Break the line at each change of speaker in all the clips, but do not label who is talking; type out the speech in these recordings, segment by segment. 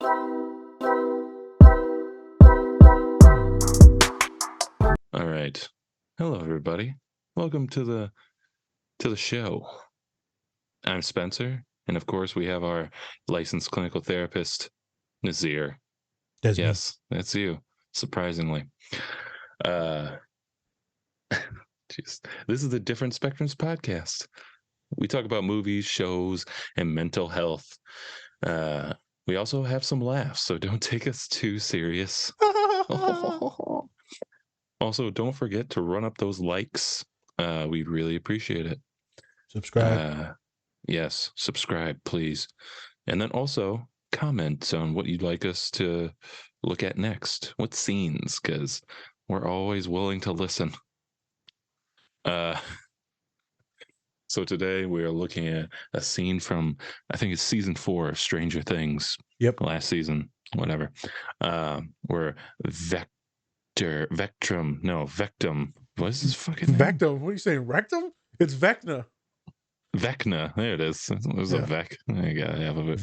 All right. Hello, everybody. Welcome to the show. I'm Spencer, and of course, we have our licensed clinical therapist, Nazir.
That's
Yes, that's you. Surprisingly, uh, jeez, this is the Different Spectrums podcast. We talk about movies, shows, and mental health. We also have some laughs, so don't take us too serious. Also, don't forget to run up those likes. We'd really appreciate it.
Subscribe.
Yes, subscribe, please. And then also comment on what you'd like us to look at next. What scenes, because we're always willing to listen. So today we are looking at a scene from, I think it's season 4 of Stranger Things.
Yep.
Last season, whatever. Where Vectum. What is this fucking name?
Vectum. What are you saying? Rectum? It's Vecna.
Vecna. There it is. It was a Vec. I got half of it.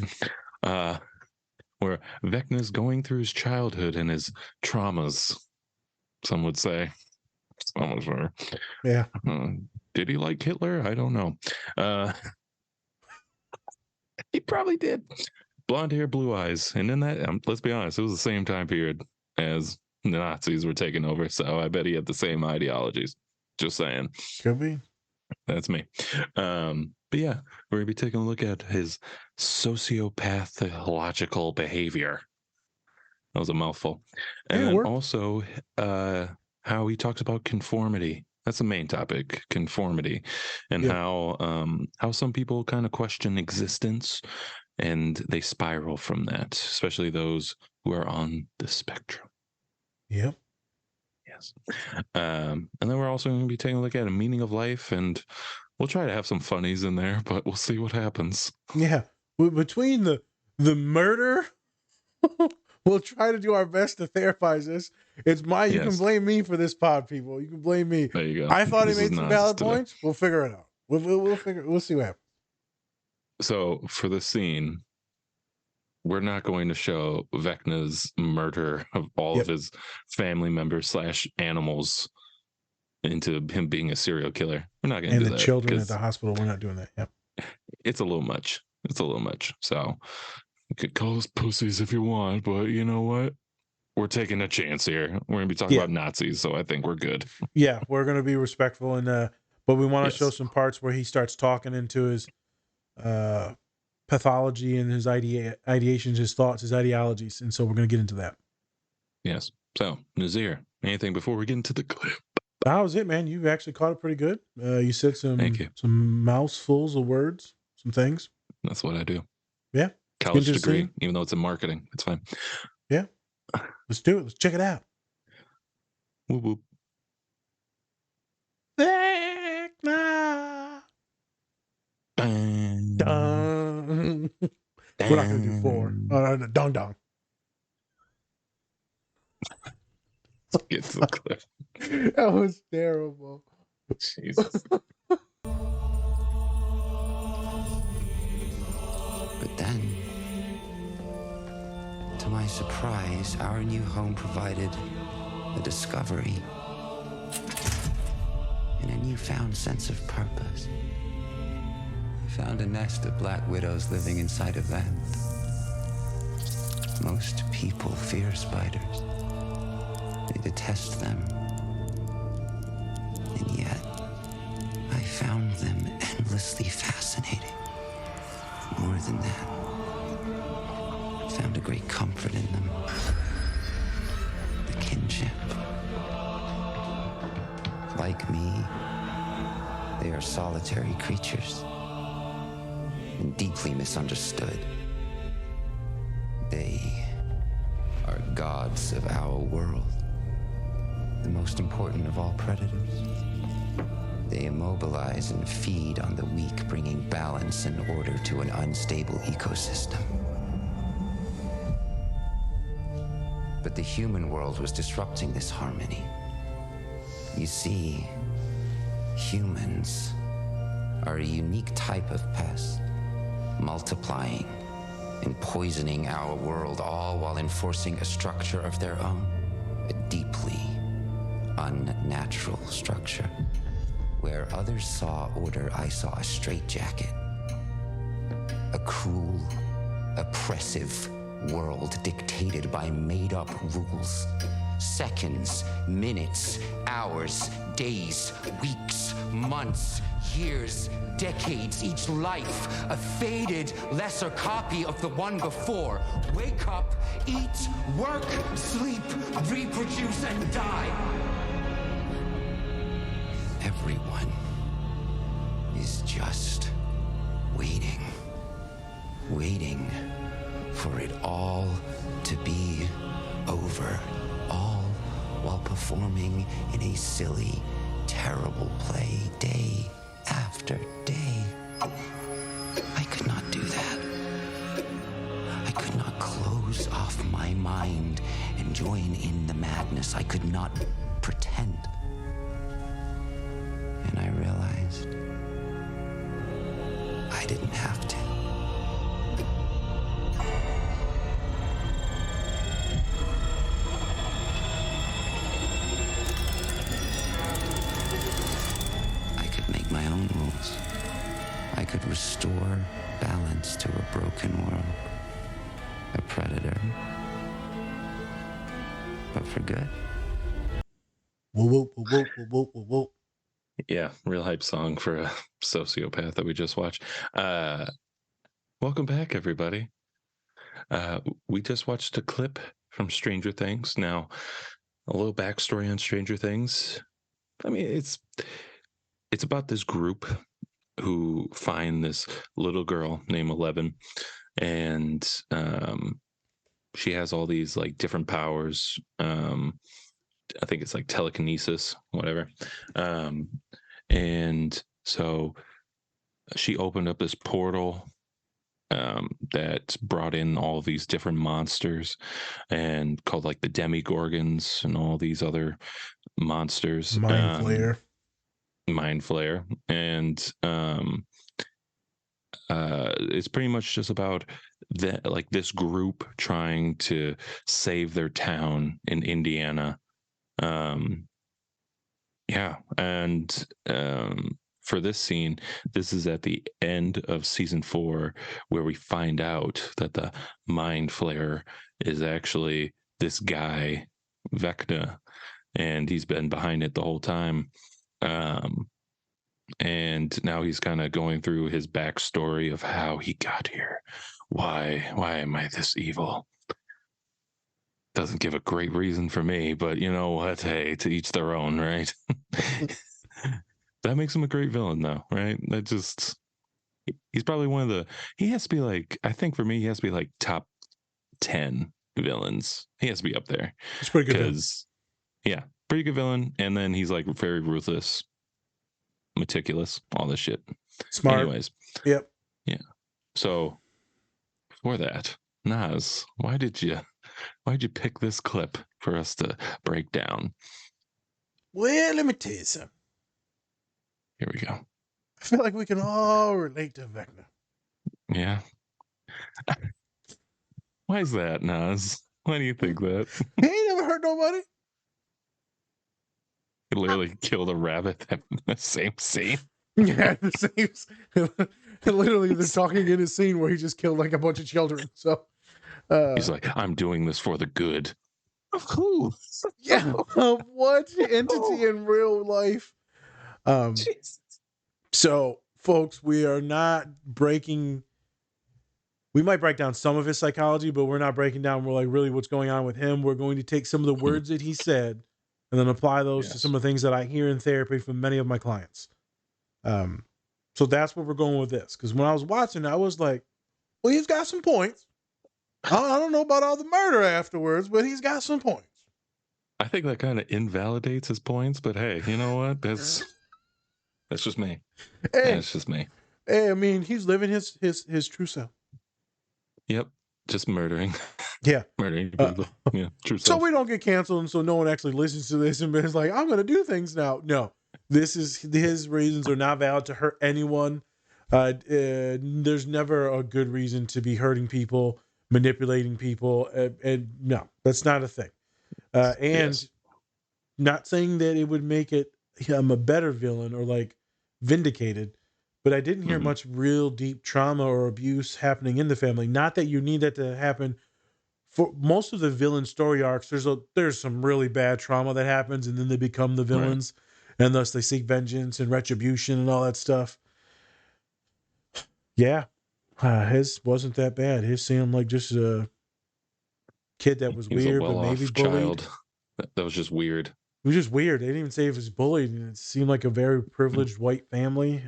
Where Vecna's going through his childhood and his traumas, some would say. I'm not sure.
Yeah.
Did he like Hitler? I don't know. He probably did. Blonde hair, blue eyes. And in that, let's be honest, it was the same time period as the Nazis were taking over. So I bet he had the same ideologies. Just saying.
Could be.
That's me. But yeah, we're going to be taking a look at his sociopathological behavior. That was a mouthful. And then also how he talks about conformity. That's the main topic, conformity, and how some people kind of question existence and they spiral from that, especially those who are on the spectrum.
Yep.
Yes. And then we're also going to be taking a look at a meaning of life, and we'll try to have some funnies in there, but we'll see what happens.
Yeah. Between the murder, we'll try to do our best to therapize this. It's you can blame me for this pod, people. You can blame me.
There you go.
I thought he made some valid points. We'll figure it out. We'll see what happens.
So for the scene, we're not going to show Vecna's murder of all of his family members / animals into him being a serial killer. We're not going to do that.
And the children at the hospital, we're not doing that. Yep.
It's a little much. So you could call us pussies if you want, but you know what? We're taking a chance here. We're going to be talking about Nazis, so I think we're good.
Yeah, we're going to be respectful, and but we want to show some parts where he starts talking into his pathology and his ideations, his thoughts, his ideologies, and so we're going to get into that.
Yes. So, Nazir, anything before we get into the clip?
That was it, man. You've actually caught it pretty good. You said some mouthfuls of words, some things.
That's what I do.
Yeah.
College degree, even though it's in marketing. It's fine.
Yeah. Let's do it. Let's check it out.
Whoop, whoop.
Vecna. Dun. We're not going to do 4. Dong dong.
Let's get to the clip.
That was terrible.
Jesus.
But then, to my surprise, our new home provided a discovery and a newfound sense of purpose. I found a nest of black widows living inside a vent. Most people fear spiders. They detest them. And yet, I found them endlessly fascinating. More than that, I found a great comfort in them. The kinship. Like me, they are solitary creatures and deeply misunderstood. They are gods of our world, the most important of all predators. They immobilize and feed on the weak, bringing balance and order to an unstable ecosystem. But the human world was disrupting this harmony. You see, humans are a unique type of pest, multiplying and poisoning our world, all while enforcing a structure of their own, a deeply unnatural structure. Where others saw order, I saw a straitjacket. A cruel, oppressive world dictated by made-up rules. Seconds, minutes, hours, days, weeks, months, years, decades, each life, a faded, lesser copy of the one before. Wake up, eat, work, sleep, reproduce, and die. Everyone is just waiting for it all to be over, all while performing in a silly, terrible play day after day. I could not do that. I could not close off my mind and join in the madness. I could not pretend. And I realized I didn't have to. I could make my own rules. I could restore balance to a broken world. A predator. But for good.
Whoa, whoa, whoa, whoa, whoa, whoa, whoa.
Yeah, real hype song for a sociopath that we just watched. Welcome back, everybody. We just watched a clip from Stranger Things. Now, a little backstory on Stranger Things. I mean, it's about this group who find this little girl named 11, and she has all these like different powers. I think it's like telekinesis, whatever. And so she opened up this portal that brought in all these different monsters, and called like the Demigorgons and all these other monsters.
Mind Flayer.
And it's pretty much just about that, like this group trying to save their town in Indiana. And for this scene, this is at the end of season 4, where we find out that the Mind Flayer is actually this guy, Vecna, and he's been behind it the whole time. And now he's kind of going through his backstory of how he got here. Why am I this evil? Doesn't give a great reason for me, but you know what? Hey, to each their own, right? That makes him a great villain, though, right? He's probably one of the, he has to be like, I think for me, he has to be like top 10 villains. He has to be up there.
It's pretty good.
Because, yeah, pretty good villain. And then he's like very ruthless, meticulous, all this shit.
Smart.
Anyways.
Yep.
Yeah. So for that, Naz, why did you pick this clip for us to break down?
Well, let me tell you something.
Here we go.
I feel like we can all relate to Vecna.
Yeah. Why is that, Naz? Why do you think that?
He ain't never hurt nobody.
He literally killed a rabbit in the same scene.
Yeah, the same. Literally, they're talking in a scene where he just killed like a bunch of children. So
he's like, I'm doing this for the good. Of who?
Yeah. What entity in real life? So, folks, we are not breaking. We might break down some of his psychology, but we're not breaking down like really what's going on with him. We're going to take some of the words that he said and then apply those to some of the things that I hear in therapy from many of my clients. So that's where we're going with this. Because when I was watching, I was like, well, he's got some points. I don't know about all the murder afterwards, but he's got some points.
I think that kind of invalidates his points, but hey, you know what? That's just me.
Hey,
that's just me.
Hey, I mean, he's living his true self.
Yep. Just murdering.
Yeah.
Murdering people. Yeah. True self.
So we don't get canceled, and so no one actually listens to this and is like, I'm going to do things now. No. His reasons are not valid to hurt anyone. There's never a good reason to be hurting people, manipulating people, and no, that's not a thing. And
Yes.
not saying that it would make it I'm a better villain or like vindicated, but I didn't hear
Mhm.
much real deep trauma or abuse happening in the family. Not that you need that to happen for most of the villain story arcs. There's some really bad trauma that happens, and then they become the
Right.
villains, and thus they seek vengeance and retribution and all that stuff. Yeah, his wasn't that bad. His seemed like just a kid that was
He was a
weird, but maybe
well-off
bullied.
child. That was just weird.
It was just weird. They didn't even say if it was bullied, and it seemed like a very privileged white family.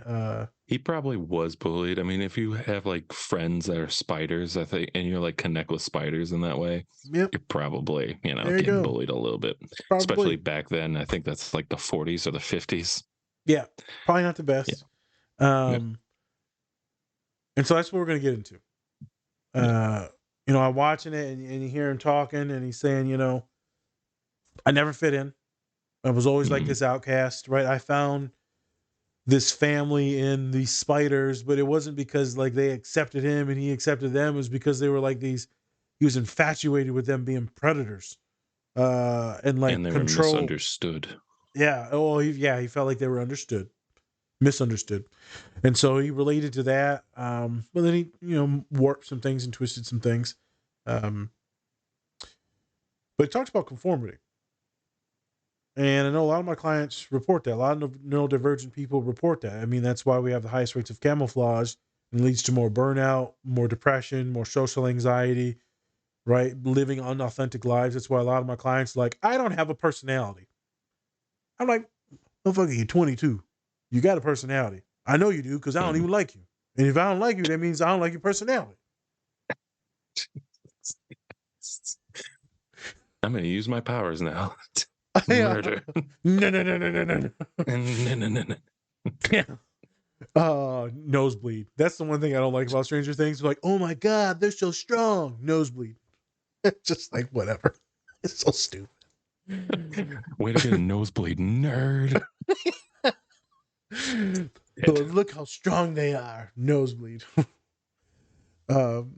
He probably was bullied. I mean, if you have like friends that are spiders, I think, and you're like connect with spiders in that way,
Yep,
you're probably,
there you
getting
go.
bullied a little bit, especially
Probably.
back then. I think that's like the 40s or the 50s.
Yeah, probably not the
Yeah.
best.
Yeah.
And so that's what we're gonna get into.
Yeah.
Uh, I'm watching it and you hear him talking, and he's saying, I never fit in. I was always like
Mhm.
this outcast, right? I found this family in these spiders, but it wasn't because like they accepted him and he accepted them. It was because they were like these. He was infatuated with them being predators, and
And
like
they were
control.
misunderstood.
Yeah. Oh, he felt like they were misunderstood, and so he related to that. But then he, warped some things and twisted some things. Um, but he talks about conformity. And I know a lot of my clients report that. A lot of neurodivergent people report that. I mean, that's why we have the highest rates of camouflage and leads to more burnout, more depression, more social anxiety, right? Living unauthentic lives. That's why a lot of my clients are like, I don't have a personality. I'm like, motherfucker, you're 22. You got a personality. I know you do because I don't
Mhm.
even like you. And if I don't like you, that means I don't like your personality.
I'm going to use my powers now.
Yeah.
Murder.
No, no, no, no, no, no, no.
No, no, no, no.
Yeah. Nosebleed. That's the one thing I don't like about Stranger Things. Like, oh my god, they're so strong. Nosebleed. It's just like whatever. It's so stupid.
Way to get a nosebleed, nerd.
So look how strong they are. Nosebleed. um,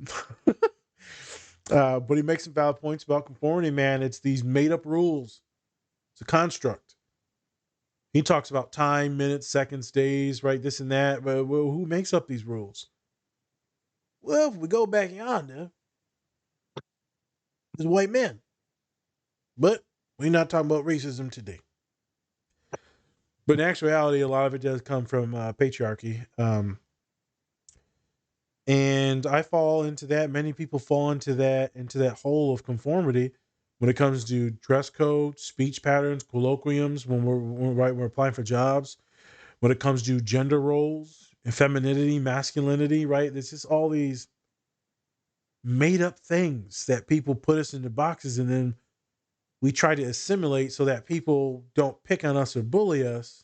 but he makes some valid points about conformity, man. It's these made up rules. It's a construct. He talks about time, minutes, seconds, days, right? This and that. But well, who makes up these rules? Well, if we go back yonder, there's white men. But we're not talking about racism today. But in actuality, a lot of it does come from patriarchy. And I fall into that. Many people fall into that hole of conformity when it comes to dress code, speech patterns, colloquiums, when we're applying for jobs, when it comes to gender roles, femininity, masculinity, right? There's just all these made up things that people put us into boxes, and then we try to assimilate so that people don't pick on us or bully us.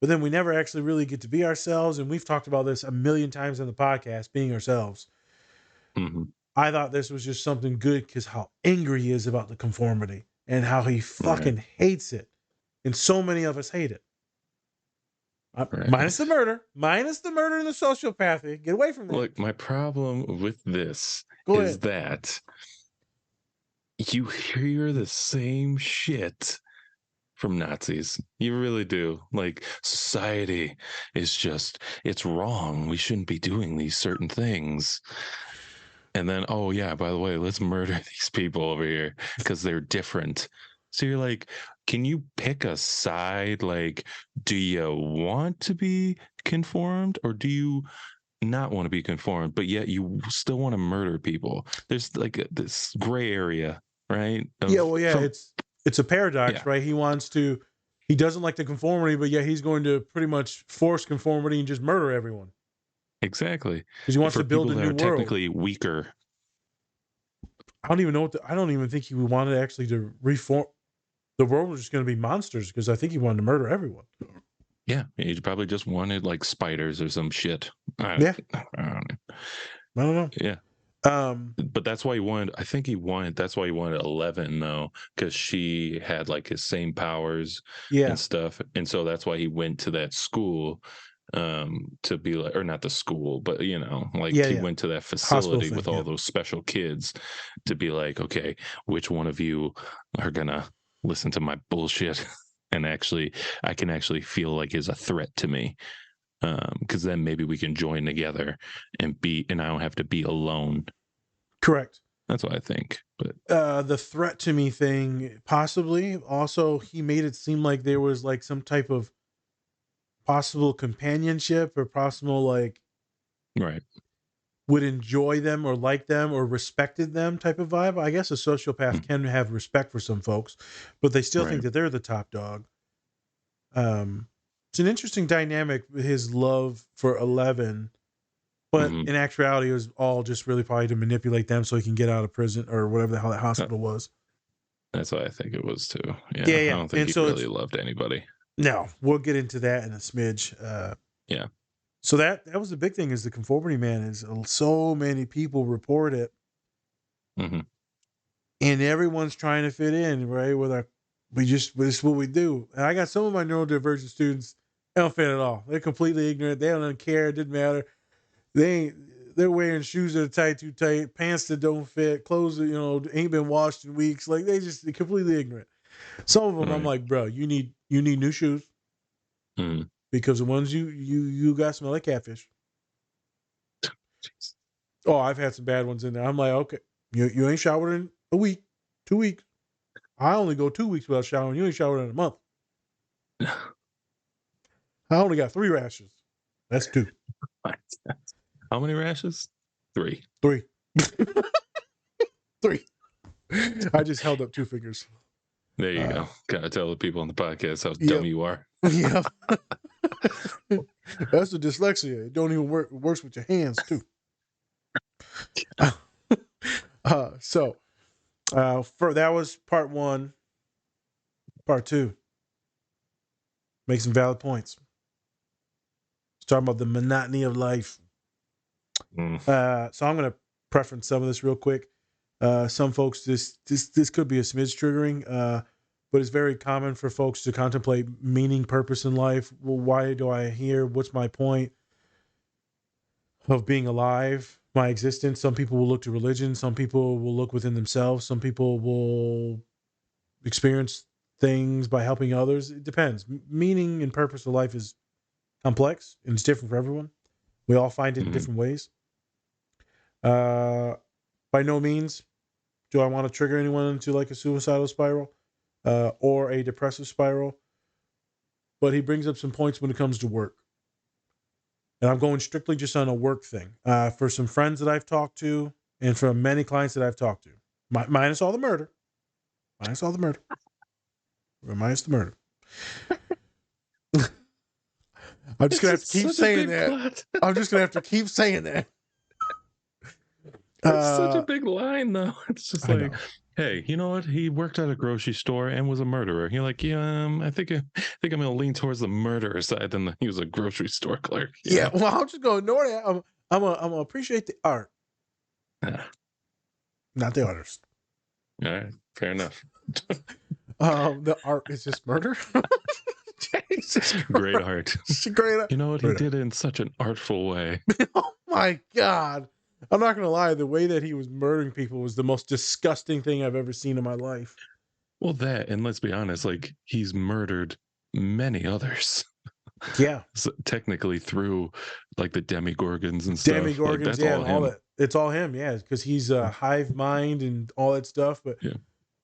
But then we never actually really get to be ourselves. And we've talked about this a million times on the podcast, being ourselves.
Mhm.
I thought this was just something good because how angry he is about the conformity and how he
Right.
fucking hates it. And so many of us hate it.
Right.
Minus the murder, and the sociopathy. Get away from that.
Look, my problem with this
Go
is
ahead.
that you hear the same shit from Nazis. You really do. Like, society is just, it's wrong. We shouldn't be doing these certain things. And then, oh, yeah, by the way, let's murder these people over here because they're different. So you're like, can you pick a side? Like, do you want to be conformed or do you not want to be conformed, but yet you still want to murder people? There's like this gray area, right?
Yeah,
Of
well, yeah,
from,
it's a paradox,
yeah,
right? He doesn't like the conformity, but yeah, he's going to pretty much force conformity and just murder everyone
exactly.
because he wants
For
to build
people
a
that
new
are
world.
technically weaker.
I don't even know I don't even think he wanted actually to reform. The world was just going to be monsters because I think he wanted to murder everyone.
Yeah, he probably just wanted like spiders or some shit.
Yeah,
I don't know.
I don't know.
Yeah. But that's why he wanted, I think that's why he wanted 11 though, because she had like his same powers
Yeah,
and stuff. And so that's why he went to that school to be like, or not the school, but like he went to that
Hospital
facility
thing,
with all those special kids to be like, okay, which one of you are gonna listen to my bullshit and actually I can actually feel like is a threat to me, because then maybe we can join together and I don't have to be alone.
Correct.
That's what I think. But
the threat to me thing, possibly. Also, he made it seem like there was like some type of possible companionship or possible like
right.
would enjoy them or like them or respected them type of vibe. I guess a sociopath can have respect for some folks, but they still think that they're the top dog. It's an interesting dynamic, his love for 11, but in actuality, it was all just really probably to manipulate them so he can get out of prison or whatever the hell that hospital was.
That's what I think it was too.
Yeah.
I don't think he really loved anybody.
No, we'll get into that in a smidge.
Yeah.
So that was the big thing, is the conformity man. Is so many people report it, and everyone's trying to fit in, right? This is what we do. And I got some of my neurodivergent students, they don't fit at all. They're completely ignorant. They don't care. It didn't matter. They're wearing shoes that are tight, too tight, pants that don't fit, clothes that ain't been washed in weeks. Like they're completely ignorant. Some of them, I'm like, bro, you need new shoes. Because the ones you got smell like catfish. Jeez. Oh, I've had some bad ones in there. I'm like, okay, you ain't showered in a week, 2 weeks. I only go 2 weeks without showering. You ain't showered in a month. I only got 3 rashes. That's 2.
How many rashes? 3.
3. 3. I just held up 2 fingers.
There you go. Gotta tell the people on the podcast how dumb you are.
Yeah. That's the dyslexia. It don't even work. It works with your hands too. For that was part 1. Part 2. Make some valid points. It's talking about the monotony of life. So I'm going to preference some of this real quick. Some folks, this could be a smidge triggering, but it's very common for folks to contemplate meaning, purpose in life. Well, why do I here? What's my point of being alive, my existence? Some people will look to religion. Some people will look within themselves. Some people will experience things by helping others. It depends. Meaning and purpose of life is complex and it's different for everyone. We all find it in different ways. By no means do I want to trigger anyone into like a suicidal spiral or a depressive spiral. But he brings up some points when it comes to work. And I'm going strictly just on a work thing. For some friends that I've talked to and from many clients that I've talked to, minus all the murder. Minus all the murder. Minus the murder. I'm just going to have to keep saying that. I'm just going to have to keep saying that.
It's such a big line, though. It's just like, hey, you know what? He worked at a grocery store and was a murderer. You're like, yeah, I think I'm going to lean towards the murderer side than he was a grocery store clerk.
Yeah, well, I'm just going to ignore that. I'm gonna appreciate the art, not the artist.
All right, fair enough.
The art is just murder.
Great art.
Great art.
You know what? He did it in such an artful way.
Oh my God. I'm not going to lie. The way that he was murdering people was the most disgusting thing I've ever seen in my life.
Well, that, and let's be honest, like he's murdered many others.
Yeah.
So, technically through like the demigorgons and stuff.
Demigorgons, like, yeah, and all that. It's all him, yeah, because he's a hive mind and all that stuff. But yeah.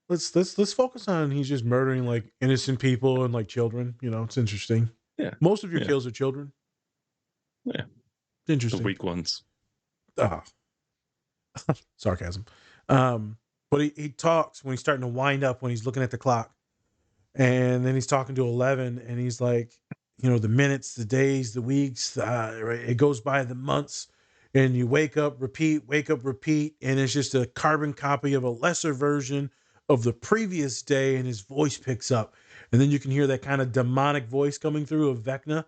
Let's focus on he's just murdering like innocent people and like children. It's interesting.
Yeah.
Most of your kills are children.
Yeah.
It's interesting.
The weak ones.
Sarcasm. But he talks when he's starting to wind up, when he's looking at the clock, and then he's talking to 11, and he's like, the minutes, the days, the weeks, right? It goes by the months, and you wake up, repeat, and it's just a carbon copy of a lesser version of the previous day, and his voice picks up, and then you can hear that kind of demonic voice coming through of Vecna,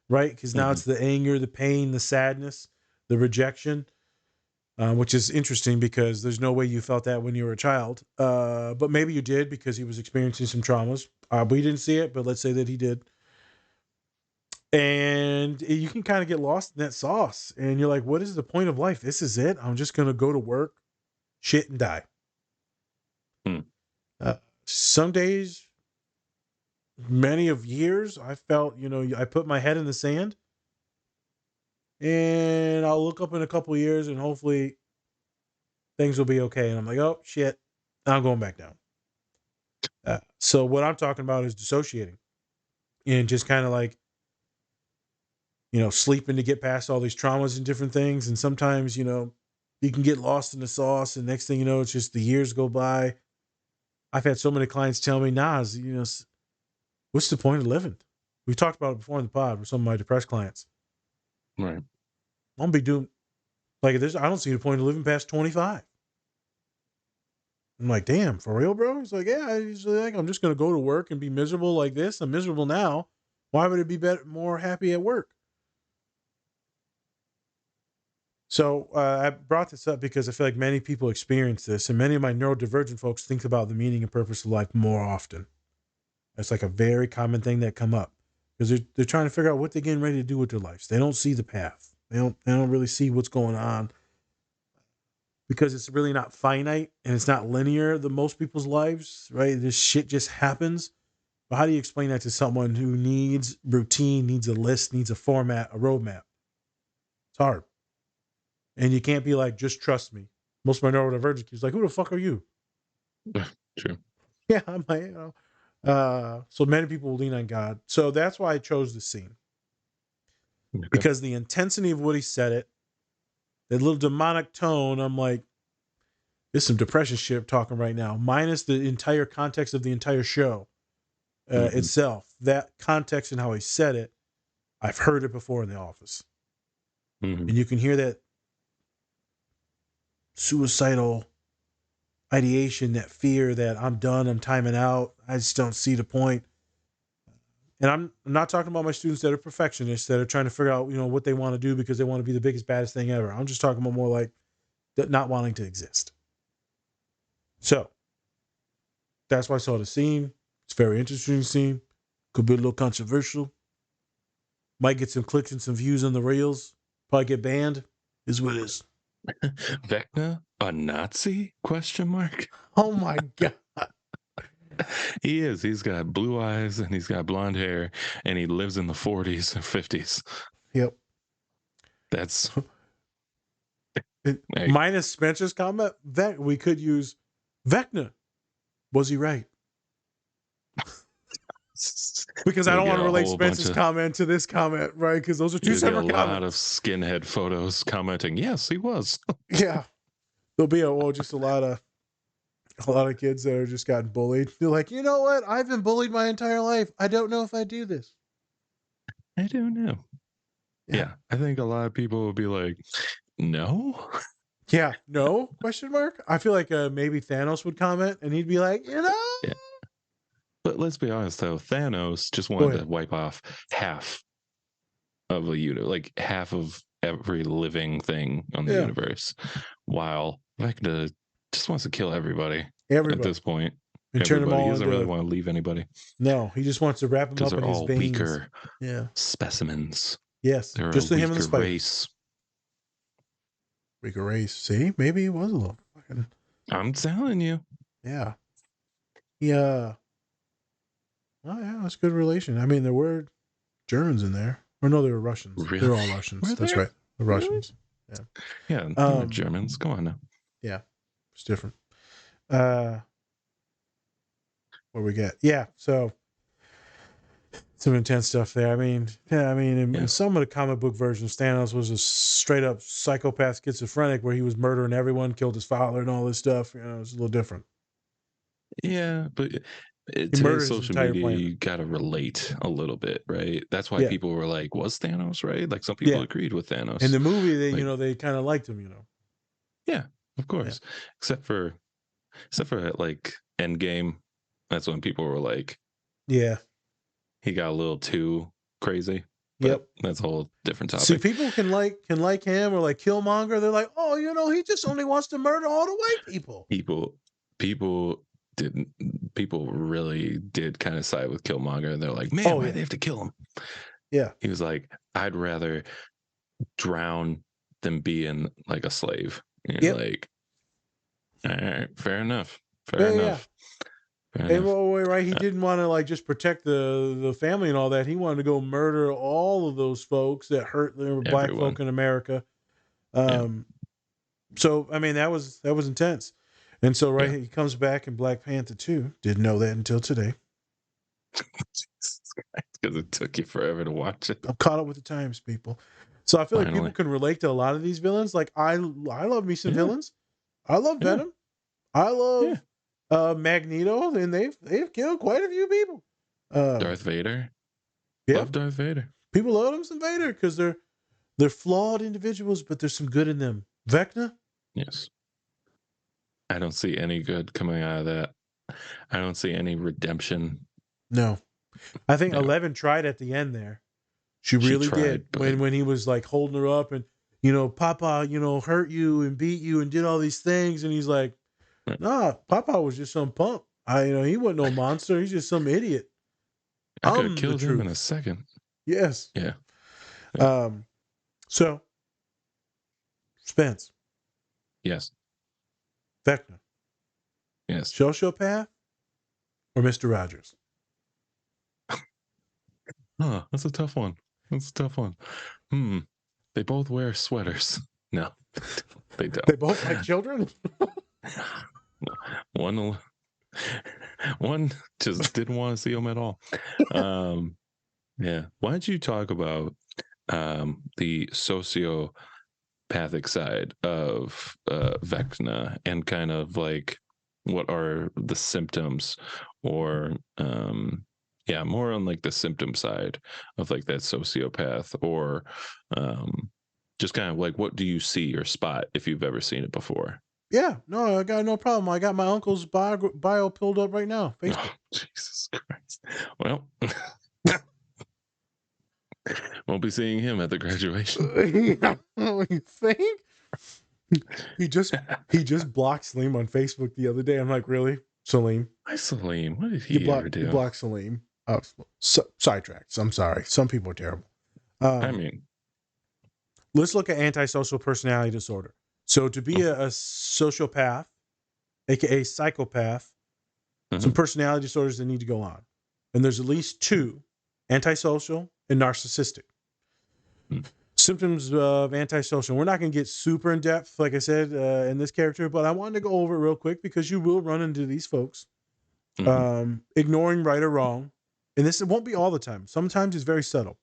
right? Because now it's the anger, the pain, the sadness, the rejection. Which is interesting because there's no way you felt that when you were a child. But maybe you did because he was experiencing some traumas. We didn't see it, but let's say that he did. And you can kind of get lost in that sauce. And you're like, what is the point of life? This is it. I'm just going to go to work, shit, and die.
Hmm.
Some days, many of years, I felt, I put my head in the sand and I'll look up in a couple of years and hopefully things will be okay. And I'm like, oh, shit, I'm going back down. So what I'm talking about is dissociating and just kind of like, sleeping to get past all these traumas and different things. And sometimes, you can get lost in the sauce. And next thing you know, it's just the years go by. I've had so many clients tell me, Nas, what's the point of living? We talked about it before in the pod with some of my depressed clients.
Right.
I'm going to be doing like this. I don't see the point of living past 25. I'm like, damn, for real, bro? He's like, yeah, I usually like, I'm just going to go to work and be miserable like this. I'm miserable now. Why would it be better, more happy at work? So I brought this up because I feel like many people experience this, and many of my neurodivergent folks think about the meaning and purpose of life more often. It's like a very common thing that come up because they're trying to figure out what they're getting ready to do with their lives. They don't see the path. They don't really see what's going on because it's really not finite and it's not linear. The most people's lives, right? This shit just happens. But how do you explain that to someone who needs routine, needs a list, needs a format, a roadmap? It's hard. And you can't be like, just trust me. Most of my neurodivergent kids like, who the fuck are you?
True.
Yeah, I'm like, so many people will lean on God. So that's why I chose this scene. Okay. Because the intensity of what he said it, that little demonic tone, I'm like, there's some depression shit talking right now, minus the entire context of the entire show itself. That context and how he said it, I've heard it before in the office. And you can hear that suicidal ideation, that fear that I'm done, I'm timing out, I just don't see the point. And I'm not talking about my students that are perfectionists that are trying to figure out, what they want to do because they want to be the biggest, baddest thing ever. I'm just talking about more like not wanting to exist. So that's why I saw the scene. It's a very interesting scene. Could be a little controversial. Might get some clicks and some views on the reels. Probably get banned. Is what it is.
Vecna, a Nazi? ?
Oh my God.
He is. He's got blue eyes and he's got blonde hair and he lives in the 40s and 50s.
Yep.
That's
minus Spencer's comment. That we could use Vecna. Was he right? Because I don't want to relate Spencer's comment to this comment, right? Because those are two separate comments.
A lot of skinhead photos commenting, yes, he was.
Yeah. There'll be a lot of kids that are just gotten bullied. They're like, you know what? I've been bullied my entire life. I don't know if I do this.
I don't know. Yeah. I think a lot of people will be like, no.
Yeah, no? ? I feel like maybe Thanos would comment and he'd be like, Yeah.
But let's be honest, though. Thanos just wanted to wipe off half of a unit, like half of every living thing on the universe, while Vecna just wants to kill everybody. At this point.
And turn them all
he doesn't really want to leave anybody.
No, he just wants to wrap them up in his veins.
Weaker specimens.
Yes,
they're
just
a
him and the spider.
Race.
Weaker race. See, maybe he was a little fucking.
I'm telling you.
Yeah. Yeah. Oh yeah, that's a good relation. I mean, there were Germans in there. Or no, they were Russians.
Really?
They're all Russians. That's right. The Russians.
Really? Yeah, Germans. Go on now.
Yeah, it's different. What we get? Yeah, so some intense stuff there. I mean, in some of the comic book versions, Thanos was a straight up psychopath schizophrenic where he was murdering everyone, killed his father, and all this stuff. It was a little different.
Yeah, but today's social media, you got to relate a little bit, right? That's why people were like, was Thanos right? Like some people agreed with Thanos.
In the movie, they they kind of liked him,
Yeah, of course. Yeah. Except for like Endgame. That's when people were like,
yeah,
he got a little too crazy. But that's a whole different topic.
See, people can like him or like Killmonger. They're like, oh, he just only wants to murder all the white people.
People really did kind of side with Killmonger, and they're like, man, why do they have to kill him?
Yeah.
He was like, I'd rather drown than be in like a slave. And you're like, all right, fair enough. Fair enough.
And right, he didn't want to like just protect the family and all that. He wanted to go murder all of those folks that hurt the black folk in America. So I mean that was intense. And so he comes back in Black Panther 2. Didn't know that until today.
Because it took you forever to watch it.
I'm caught up with the times, people. So I feel like people can relate to a lot of these villains. Like I love me some villains. I love Venom. I love Magneto, and they've killed quite a few people.
Darth Vader. Love Darth Vader.
People love them some Vader because they're flawed individuals, but there's some good in them. Vecna.
Yes. I don't see any good coming out of that. I don't see any redemption.
No. I think 11 tried at the end there. She really did. When he was like holding her up and, Papa, hurt you and beat you and did all these things. And he's like, nah, Papa was just some punk. He wasn't no monster. He's just some idiot.
I could have killed him in a second.
Yes.
Yeah.
So, Spence.
Yes.
Vecna.
Yes.
Sociopath or Mr. Rogers?
That's a tough one. They both wear sweaters. No, they don't.
They both like children?
One just didn't want to see them at all. Yeah. Why don't you talk about the sociopathic side of Vecna and kind of like what are the symptoms or more on like the symptom side of like that sociopath or just kind of like what do you see or spot if you've ever seen it before?
Yeah, no, I got no problem. I got my uncle's bio pulled up right now. Facebook.
Oh, Jesus Christ. Well, won't be seeing him at the graduation.
You think? He just blocked Salim on Facebook the other day. I'm like, really? Salim?
Hi, Salim. What did he ever do?
You blocked Salim. Oh, sidetracked. I'm sorry. Some people are terrible. Let's look at antisocial personality disorder. So to be a sociopath, aka psychopath, some personality disorders that need to go on. And there's at least 2, antisocial and narcissistic. Symptoms of antisocial. We're not going to get super in depth, like I said, in this character, but I wanted to go over it real quick because you will run into these folks. Ignoring right or wrong. And it won't be all the time. Sometimes it's very subtle.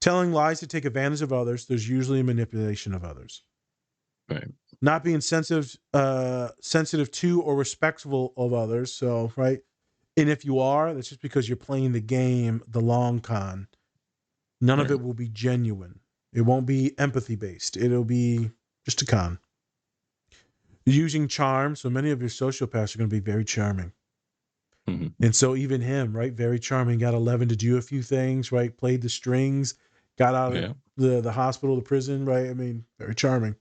Telling lies to take advantage of others. There's usually a manipulation of others.
Right.
Not being sensitive to or respectful of others. So, right. And if you are, that's just because you're playing the game, the long con. None of it will be genuine. It won't be empathy based. It'll be just a con. Using charm. So many of your sociopaths are going to be very charming. And so even him, right? Very charming. Got 11 to do a few things, right? Played the strings, got out of the hospital, the prison, right? I mean, very charming.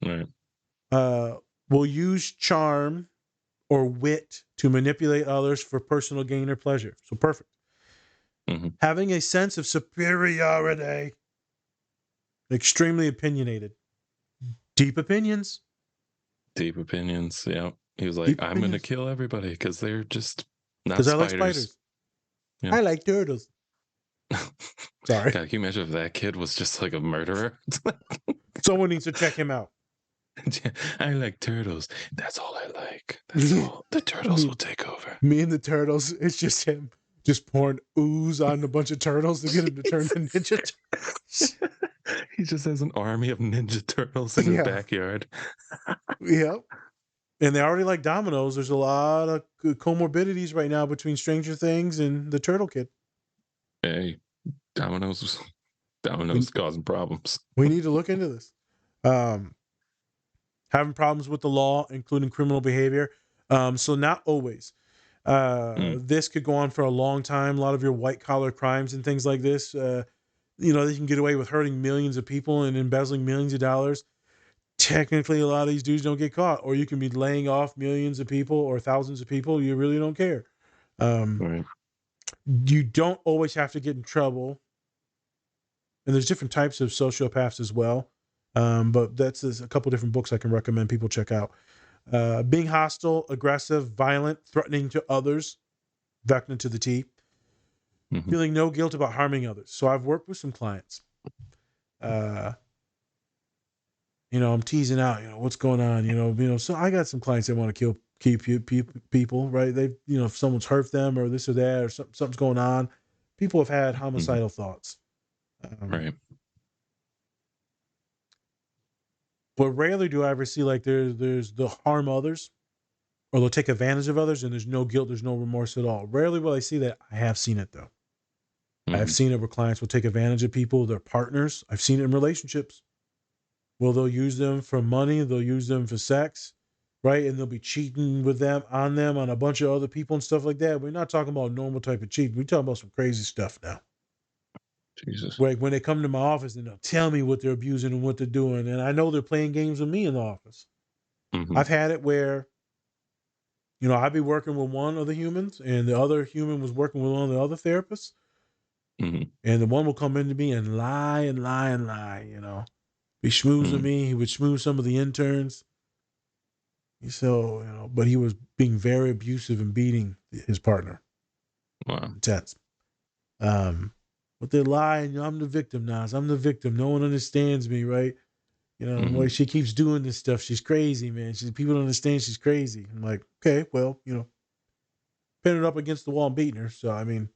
Right.
Will use charm or wit to manipulate others for personal gain or pleasure. So perfect. Having a sense of superiority. Extremely opinionated. Deep opinions.
Yeah. He was like, I'm going to kill everybody because they're just not spiders.
Because I like spiders. Yeah. I like turtles. Sorry.
God, can you imagine if that kid was just like a murderer?
Someone needs to check him out.
I like turtles. That's all I like. That's all. The turtles will take over.
Me and the turtles. It's just him just pouring ooze on a bunch of turtles to get him to turn to Ninja Turtles.
He just has an army of Ninja Turtles in his backyard.
Yep. And they already like dominoes. There's a lot of comorbidities right now between Stranger Things and the Turtle Kid.
Hey, dominoes causing problems.
We need to look into this. Having problems with the law, including criminal behavior. So not always. This could go on for a long time. A lot of your white collar crimes and things like this, they can get away with hurting millions of people and embezzling millions of dollars. Technically, a lot of these dudes don't get caught, or you can be laying off millions of people or thousands of people. You really don't care.
Right.
You don't always have to get in trouble and there's different types of sociopaths as well. But that's a couple different books I can recommend people check out. Being hostile, aggressive, violent, threatening to others, Vecna to the T.
Mm-hmm.
Feeling no guilt about harming others. So I've worked with some clients. I'm teasing out, what's going on, so I got some clients that want to keep people, right? They, if someone's hurt them or this or that or something's going on, people have had homicidal thoughts.
Right.
But rarely do I ever see like there's the harm others or they'll take advantage of others and there's no guilt, there's no remorse at all. Rarely will I see that. I have seen it though. I have seen it where clients will take advantage of people, their partners. I've seen it in relationships. Well, they'll use them for money, they'll use them for sex, right? And they'll be cheating with them on a bunch of other people and stuff like that. We're not talking about normal type of cheating. We're talking about some crazy stuff now.
Jesus.
Like when they come to my office and they'll tell me what they're abusing and what they're doing. And I know they're playing games with me in the office. I've had it where, I'd be working with one of the humans and the other human was working with one of the other therapists. And the one will come into me and lie and lie and lie, Be schmoozing me. He would schmooze some of the interns. So, but he was being very abusive and beating his partner.
Wow.
Intense. But they're lying. I'm the victim now. I'm the victim. No one understands me, right? Like she keeps doing this stuff. She's crazy, man. People don't understand she's crazy. I'm like, okay, well, pin her up against the wall and beating her. So, I mean,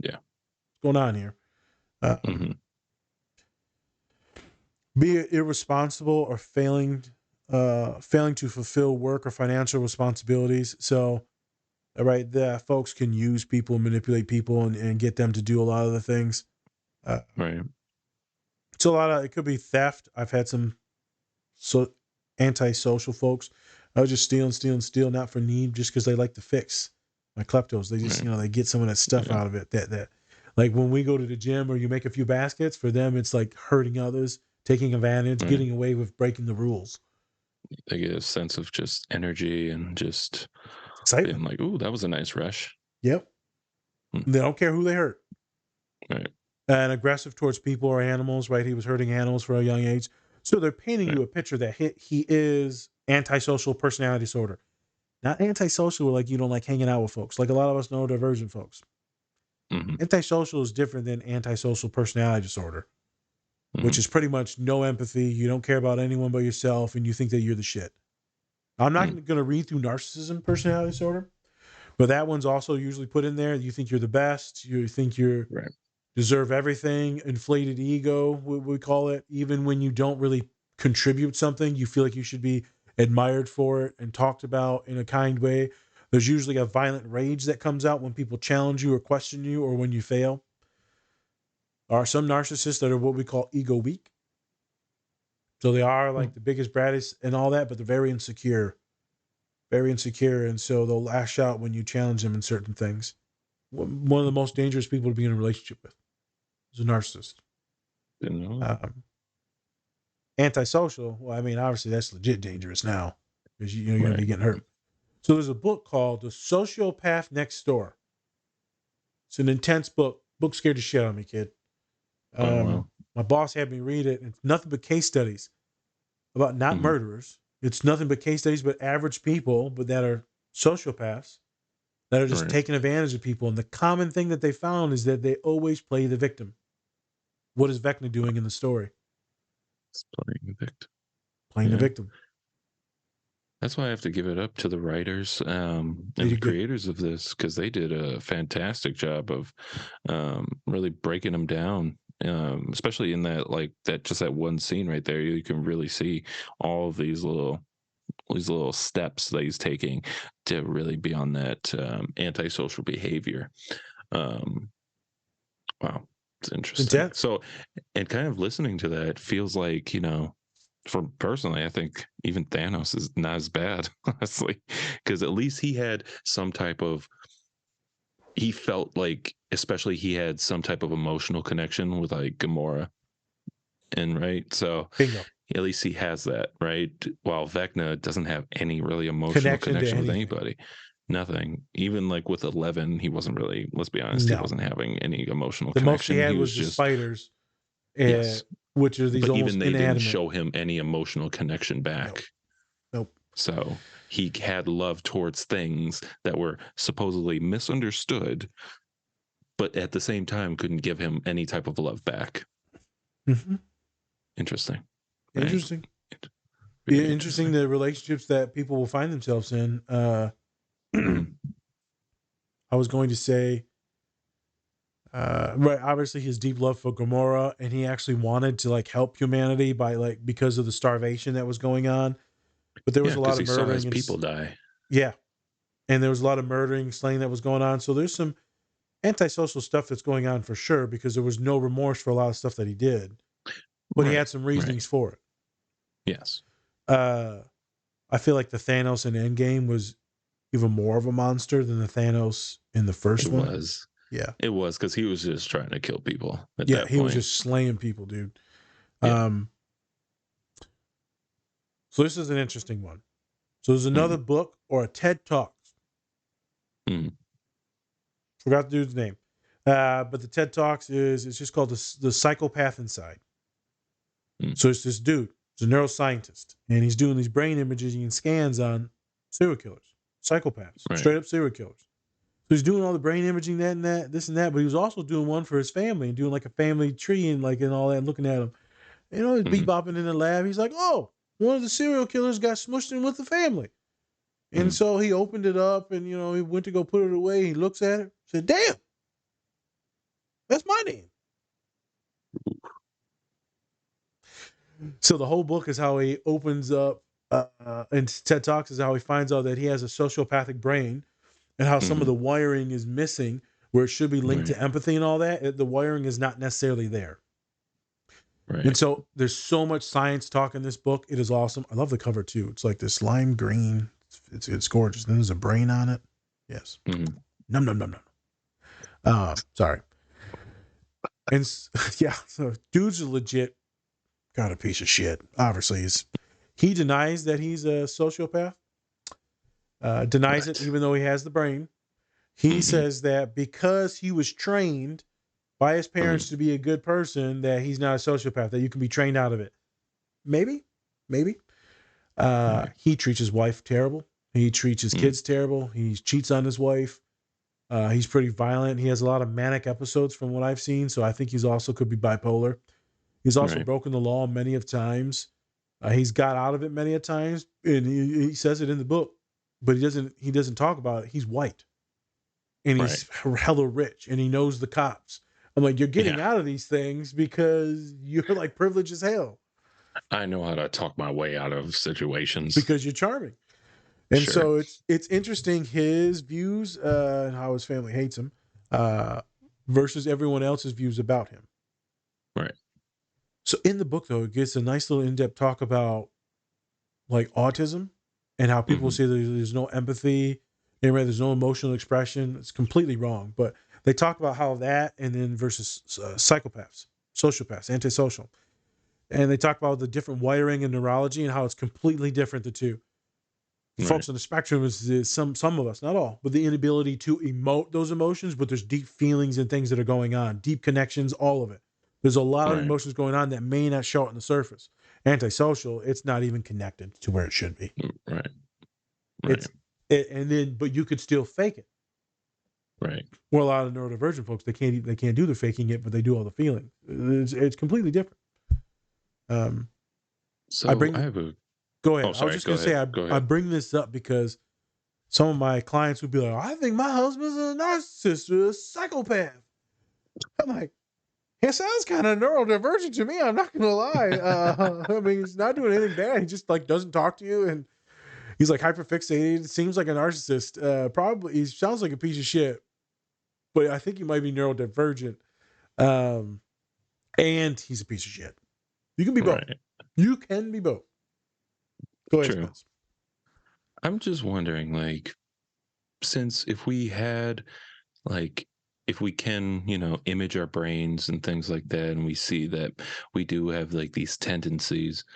yeah.
What's going on here? Be irresponsible or failing to fulfill work or financial responsibilities. So, right, that folks can use people, manipulate people, and get them to do a lot of the things.
Right.
So it could be theft. I've had some antisocial folks. I was just steal, not for need, just because they like to fix. My kleptos, they just, they get some of that stuff out of it. That like when we go to the gym or you make a few baskets, for them it's like hurting others, taking advantage, getting away with breaking the rules.
They get a sense of just energy and just
excitement.
Being like, ooh, that was a nice rush.
Yep. They don't care who they hurt.
Right.
And aggressive towards people or animals, right? He was hurting animals for a young age. So they're painting you a picture that he is antisocial personality disorder. Not antisocial like you don't like hanging out with folks. Like a lot of us neurodivergent folks. Antisocial is different than antisocial personality disorder, which is pretty much no empathy. You don't care about anyone but yourself and you think that you're the shit. I'm not going to read through narcissism personality disorder, but that one's also usually put in there. You think you're the best. You think you're deserve everything. Inflated ego, we call it. Even when you don't really contribute something, you feel like you should be admired for it and talked about in a kind way. There's usually a violent rage that comes out when people challenge you or question you or when you fail. There are some narcissists that are what we call ego weak. So they are like the biggest, baddest and all that, but they're very insecure. Very insecure. And so they'll lash out when you challenge them in certain things. One of the most dangerous people to be in a relationship with is a narcissist. Antisocial, well, I mean, obviously that's legit dangerous now because you're going to be getting hurt. So there's a book called The Sociopath Next Door. It's an intense book. Book scared the shit out of me, kid. My boss had me read it. It's nothing but case studies about not murderers. It's nothing but case studies, but average people, but that are sociopaths that are just taking advantage of people. And the common thing that they found is that they always play the victim. What is Vecna doing in the story?
It's playing the victim.
Playing the victim.
That's why I have to give it up to the writers and the creators of this, because they did a fantastic job of really breaking them down. Especially in that one scene right there, you can really see all of these little steps that he's taking to really be on that antisocial behavior. Wow, it's interesting. So, and kind of listening to that feels like, for personally, I think even Thanos is not as bad, honestly, because at least he had some type of, he felt like, especially he had some type of emotional connection with like Gamora, and so
bingo.
At least he has that, right? While Vecna doesn't have any really emotional connection with anybody. Nothing. Even like with 11, he wasn't really, let's be honest, he wasn't having any emotional connection.
The most he had was the spiders.
Yes.
which are these
But
almost
even they
inanimate.
didn't show him any emotional connection back.
Nope.
So he had love towards things that were supposedly misunderstood, but at the same time couldn't give him any type of love back.
Mm-hmm.
Interesting.
Interesting.
Very
interesting the relationships that people will find themselves in.
Mm-hmm.
I was going to say, right, obviously his deep love for Gamora, and he actually wanted to like help humanity by like because of the starvation that was going on. But there was a lot of
he saw his
murdering
people die.
Yeah. And there was a lot of murdering, slaying that was going on. So there's some antisocial stuff that's going on for sure, because there was no remorse for a lot of stuff that he did. But he had some reasonings for it.
Yes.
I feel like the Thanos in Endgame was even more of a monster than the Thanos in the first one.
It was.
Yeah.
It was, because he was just trying to kill people at
Yeah,
that
he
point.
was just slaying people, dude.
Yeah.
So this is an interesting one. So there's another book or a TED Talk. Forgot the dude's name. But the TED Talks it's just called the Psychopath Inside. So it's this dude, he's a neuroscientist, and he's doing these brain imaging and scans on serial killers, psychopaths, straight up serial killers. So he's doing all the brain imaging, that and that, this and that, but he was also doing one for his family and doing like a family tree and like and all that, and looking at him. You know, he's bebopping in the lab. He's like, oh, one of the serial killers got smushed in with the family. And so he opened it up and, you know, he went to go put it away. He looks at it, said, damn, that's my name. So the whole book is how he opens up, and TED Talks is how he finds out that he has a sociopathic brain and how some of the wiring is missing where it should be linked to empathy and all that. The wiring is not necessarily there. Right. And so there's so much science talk in this book. It is awesome. I love the cover too. It's like this lime green. It's gorgeous. Then there's a brain on it. Yes. Num num num num. Sorry. And yeah, so dude's a legit a piece of shit. Obviously, he denies that he's a sociopath. Denies it, even though he has the brain. He says that because he was trained by his parents to be a good person, that he's not a sociopath, that you can be trained out of it. Maybe. He treats his wife terrible. He treats his kids terrible. He cheats on his wife. He's pretty violent. He has a lot of manic episodes from what I've seen. So I think he's also could be bipolar. He's also broken the law many of times. He's got out of it many a times, and he says it in the book, but he doesn't talk about it. He's white, and he's hella rich, and he knows the cops. I'm like, you're getting out of these things because you're like privileged as hell.
I know how to talk my way out of situations
because you're charming. And so it's interesting his views and how his family hates him versus everyone else's views about him.
Right.
So in the book, though, it gets a nice little in-depth talk about like autism and how people say there's no empathy, there's no emotional expression. It's completely wrong. But they talk about how that and then versus psychopaths, sociopaths, antisocial. And they talk about the different wiring and neurology and how it's completely different, the two. Folks on the spectrum is some of us, not all, but the inability to emote those emotions, but there's deep feelings and things that are going on, deep connections, all of it. There's a lot of emotions going on that may not show it on the surface. Antisocial, it's not even connected to where it should be.
Right.
But you could still fake it.
Right.
Well, a lot of neurodivergent folks, they can't do the faking it, but they do all the feeling. It's completely different. Go ahead. I was just going to say, I bring this up because some of my clients would be like, I think my husband's a narcissist or a psychopath. I'm like, it sounds kind of neurodivergent to me. I'm not going to lie. I mean, he's not doing anything bad. He just like doesn't talk to you. And he's like hyperfixated. Seems like a narcissist. Probably he sounds like a piece of shit, but I think he might be neurodivergent. And he's a piece of shit. You can be both. You can be both. Go ahead,
True.
Spence.
I'm just wondering, like, since if we had, like, if we can, image our brains and things like that, and we see that we do have like these tendencies,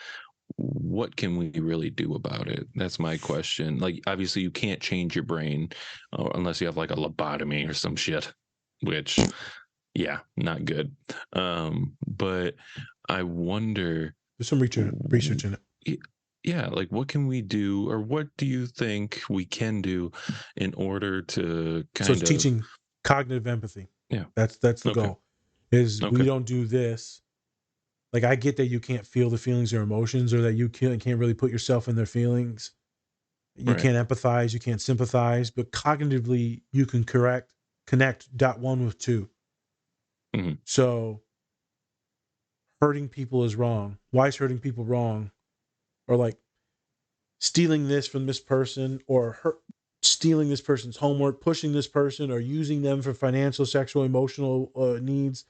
what can we really do about it? That's my question. Like, obviously you can't change your brain unless you have like a lobotomy or some shit, which, Yeah, not good. But I wonder.
There's some research in it.
Yeah, like what can we do, or what do you think we can do in order to
So it's
kind of,
teaching cognitive empathy.
yeah,
That's the
okay,
goal. Is we
okay,
don't do this. Like I get that you can't feel the feelings or emotions, or that you can't really put yourself in their feelings. You
right,
can't empathize, you can't sympathize, but cognitively you can connect dot one with two.
hmm,
So hurting people is wrong. Why is hurting people wrong? Or like stealing this from this person, or stealing this person's homework, pushing this person, or using them for financial, sexual, emotional needs.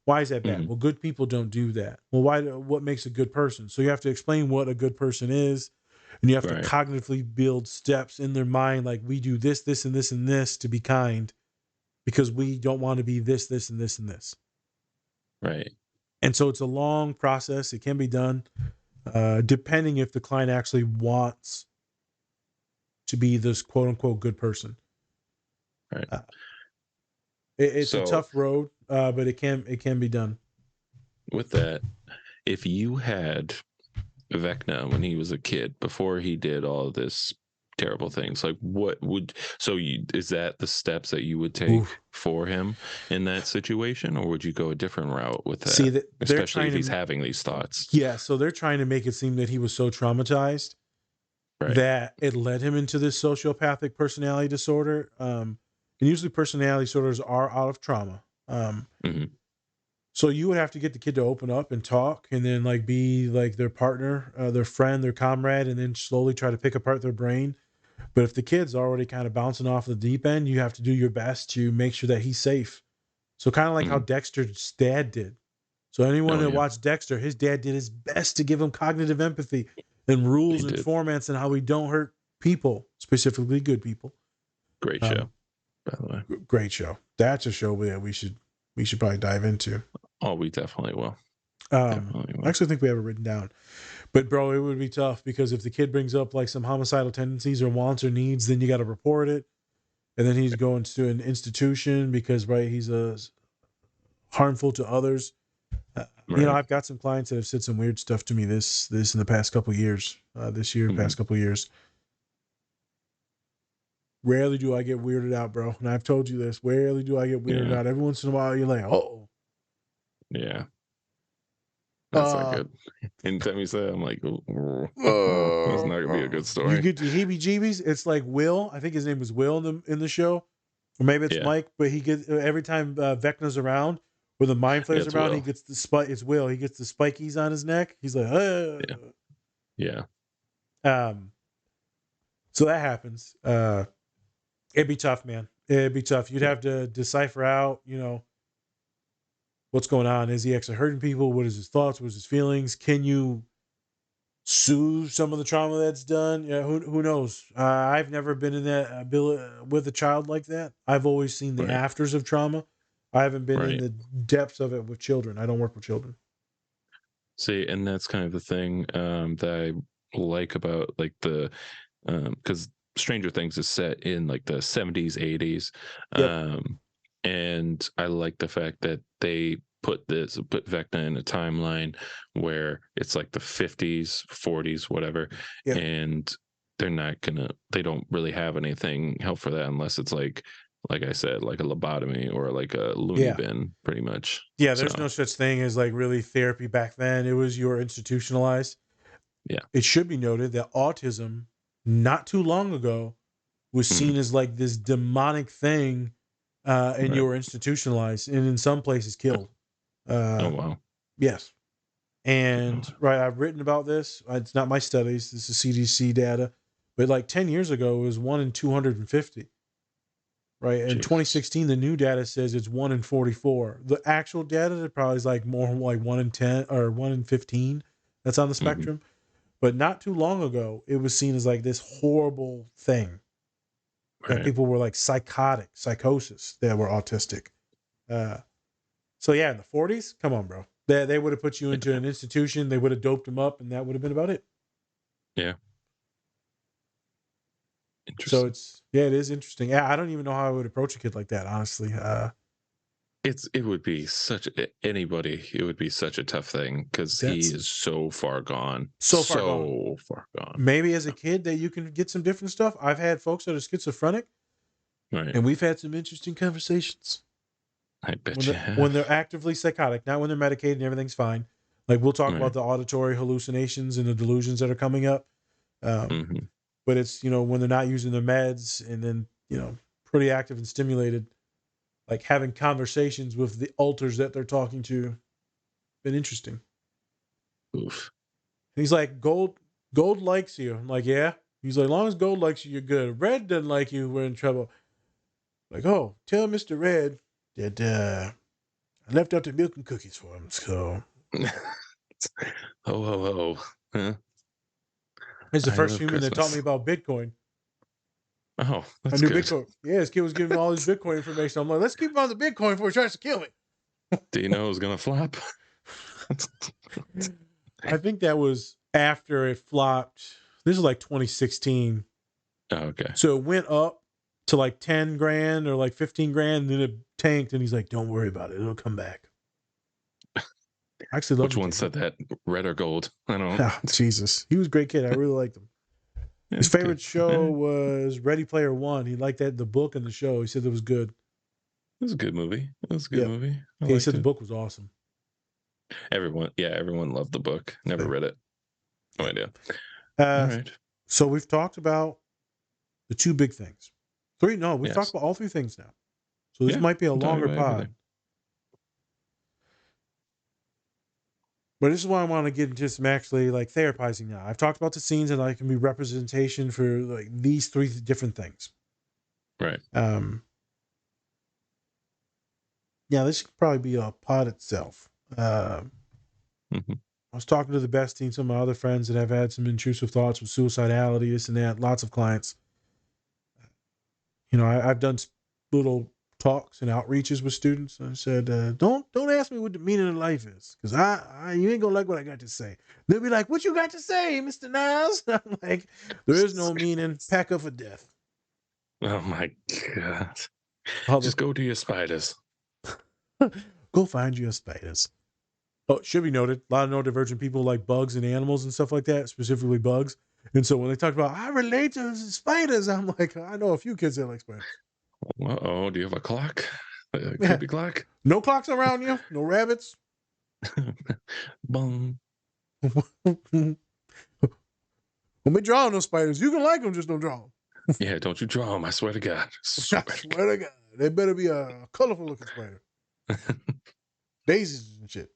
Why is that bad?
hmm,
Well, good people don't do that. Well, what makes a good person? So you have to explain what a good person is, and you have to
right,
cognitively build steps in their mind, like we do this, this, and this, and this to be kind, because we don't want to be this, this, and this, and this.
right,
And so it's a long process. It can be done depending if the client actually wants to be this quote unquote good person.
right.
Uh, it's a
So
tough road, but it can be done.
with that, if you had Vecna when he was a kid before he did all this terrible things, like what would, so you, is that the steps that you would take
Oof.
for him in that situation, or would you go a different route with
See
that,
that they're
especially
trying
if he's
to,
having these thoughts?
yeah. So they're trying to make it seem that he was so traumatized
Right.
that it led him into this sociopathic personality disorder. And usually personality disorders are out of trauma.
Hmm.
So you would have to get the kid to open up and talk, and then like be like their partner, their friend, their comrade, and then slowly try to pick apart their brain. But if the kid's already kind of bouncing off the deep end, you have to do your best to make sure that he's safe. So kind of like how
Hmm.
Dexter's dad did. So anyone
Oh
that
yeah,
watched Dexter, his dad did his best to give him cognitive empathy and
he
rules and
did.
formats and how we don't hurt people, specifically good people.
Great show,
Um,
by the way.
Great show. That's a show that we should probably dive into.
Oh, we definitely will. Definitely
I
will.
actually think we have it written down. But bro, it would be tough because if the kid brings up like some homicidal tendencies or wants or needs, then you got to report it, and then he's going to an institution because right he's harmful to others.
Right.
I've got some clients that have said some weird stuff to me this in the past couple years. This year,
Hmm.
past couple years. Rarely do I get weirded out, bro. And I've told you this. Rarely do I get weirded
Yeah.
out. Every once in a while, you're like, oh,
Yeah. That's not
uh,
good. Anytime you say that, I'm like, "Ooh, that's not gonna be a good
you
story."
get the heebie-jeebies. It's like Will. I think his name is Will in the show, or maybe it's
Yeah.
Mike. But he gets every time Vecna's around, when the mind
Yeah,
flayer's
it's
around, he
Will.
gets the spike. It's Will. He gets the spikies on his neck. He's like,
Yeah. Yeah.
um. So that happens. It'd be tough, man. It'd be tough. You'd
Yeah.
have to decipher out, what's going on. Is he actually hurting people? What is his thoughts? What is his feelings? Can you soothe some of the trauma that's done? Yeah, who knows? I've never been in that ability with a child like that. I've always seen the
Right.
afters of trauma. I haven't been in
Right.
the depths of it with children. I don't work with children.
See, and that's kind of the thing that I like about like the because Stranger Things is set in like the 70s, 80s.
Yep.
And I like the fact that they put Vecna in a timeline where it's like the 50s, 40s, whatever,
Yeah.
and they don't really have anything help for that unless it's like I said, like a lobotomy or like a loony
Yeah.
bin, pretty much.
Yeah.
So
There's no such thing as like really therapy back then. It was you're institutionalized.
yeah.
It should be noted that autism, not too long ago, was
Mhm.
seen as like this demonic thing, and you
Right.
were institutionalized and in some places killed.
Oh
Uh,
wow.
yes.
Oh,
And right, I've written about this. It's not my studies. This is CDC data. But like 10 years ago, it was 1 in 250. Right. In
Jesus.
2016, the new data says it's 1 in 44. The actual data probably is like more like 1 in 10 or 1 in 15 that's on the
Hmm.
spectrum. But not too long ago, it was seen as like this horrible thing that
Right.
people were like psychosis that were autistic. Uh, so yeah, in the 40s, come on, bro. They would have put you into
Yeah.
an institution. They would have doped him up, and that would have been about it.
Yeah.
So
Interesting.
it is interesting. Yeah, I don't even know how I would approach a kid like that, honestly.
it would be such a tough thing because he is so far gone.
So far gone. Maybe as a kid that you can get some different stuff. I've had folks that are schizophrenic,
right,
and we've had some interesting conversations.
I bet you have.
When they're actively psychotic, not when they're medicated and everything's fine. Like we'll talk about the auditory hallucinations and the delusions that are coming up. But it's, when they're not using their meds and then, pretty active and stimulated, like having conversations with the alters that they're talking to. Been interesting.
Oof.
And he's like, gold likes you. I'm like, yeah. He's like, as long as gold likes you, you're good. Red doesn't like you, we're in trouble. Like, oh, tell Mr. Red that I left out the milk and cookies for him. So
Huh?
He's the first human that taught me about Bitcoin.
Oh, that's
I knew
good.
Bitcoin. Yeah, this kid was giving me all his Bitcoin information. I'm like, let's keep him on the Bitcoin before he tries to kill me.
Do you know it was gonna flop?
I think that was after it flopped. This is like 2016.
Oh, okay.
So it went up to like 10 grand or like 15 grand, and then it tanked. And he's like, don't worry about it. It'll come back. I actually love
Which one said that? Red or gold? I don't know.
Oh, Jesus. He was a great kid. I really liked him. His favorite show was Ready Player One. He liked that, the book and the show. He said it was good.
It was a good movie. Movie.
He said the book was awesome.
Everyone loved the book. Never read it. No idea.
All right. So we've talked about the two big things. We've talked about all three things now. So this might be a longer pod. Everything. But this is why I want to get into some actually like therapizing now. I've talked about the scenes and like can be representation for like these three different things.
Right.
Yeah, this could probably be a pod itself. I was talking to the best team, some of my other friends that have had some intrusive thoughts with suicidality, this and that, lots of clients. I've done little talks and outreaches with students. I said, don't ask me what the meaning of life is, because you ain't gonna like what I got to say. They'll be like, what you got to say, Mr. Niles? I'm like, there is no meaning. Pack up for death.
Oh my God. Just go to your spiders.
Go find your spiders. Oh, it should be noted, a lot of neurodivergent people like bugs and animals and stuff like that, specifically bugs. And so when they talk about, I relate to spiders, I'm like, I know a few kids that like spiders.
Uh-oh, do you have a clock? A creepy clock?
No clocks around you? No rabbits?
Bung.
When we draw those spiders, you can like them, just don't draw them.
Yeah, don't you draw them, I swear to God.
I swear to God. They better be a colorful looking spider. Daisies and shit.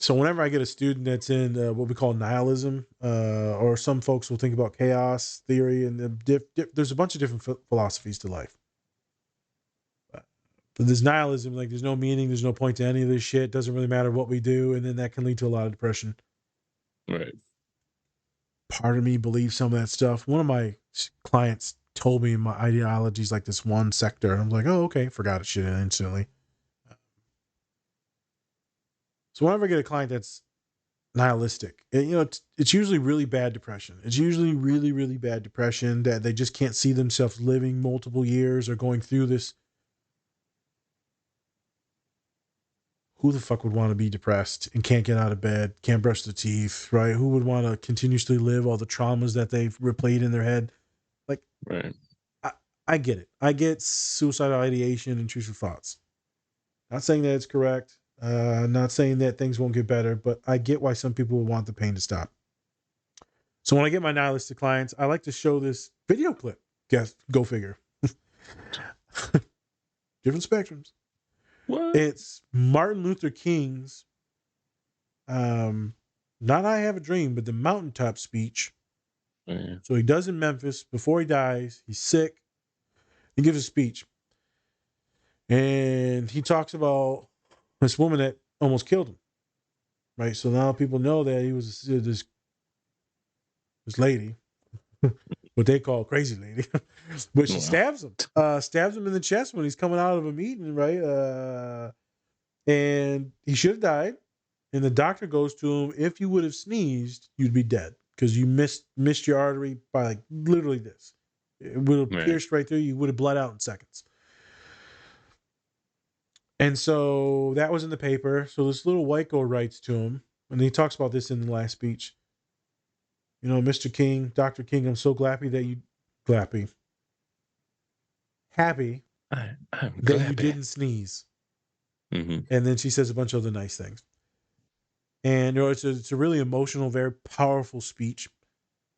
So whenever I get a student that's in what we call nihilism, or some folks will think about chaos theory, and there's a bunch of different philosophies to life. But there's nihilism, like there's no meaning, there's no point to any of this shit. Doesn't really matter what we do, and then that can lead to a lot of depression.
Right.
Part of me believes some of that stuff. One of my clients told me my ideologies like this one sector, and I'm like, oh, okay, forgot it shit instantly. So whenever I get a client that's nihilistic, it's usually really bad depression. It's usually really, really bad depression that they just can't see themselves living multiple years or going through this. Who the fuck would want to be depressed and can't get out of bed, can't brush their teeth, right? Who would want to continuously live all the traumas that they've replayed in their head? Like,
right.
I get it. I get suicidal ideation and intrusive thoughts. Not saying that it's correct. Not saying that things won't get better, but I get why some people want the pain to stop. So when I get my nihilistic clients, I like to show this video clip. Guess, go figure. Different spectrums.
What?
It's Martin Luther King's, not I Have a Dream, but the mountaintop speech.
Yeah.
So he does in Memphis before he dies. He's sick. He gives a speech. And he talks about this woman that almost killed him. Right? So now people know that he was this lady, what they call crazy lady. But she stabs him in the chest when he's coming out of a meeting, right? And he should have died. And the doctor goes to him, if you would have sneezed, you'd be dead because you missed your artery by like literally this. It would have pierced right through you. Would have bled out in seconds. And so that was in the paper. So this little white girl writes to him, and he talks about this in the last speech. Mr. King, Dr. King, I'm so happy that you didn't sneeze.
Mm-hmm.
And then she says a bunch of other nice things. And it's a really emotional, very powerful speech.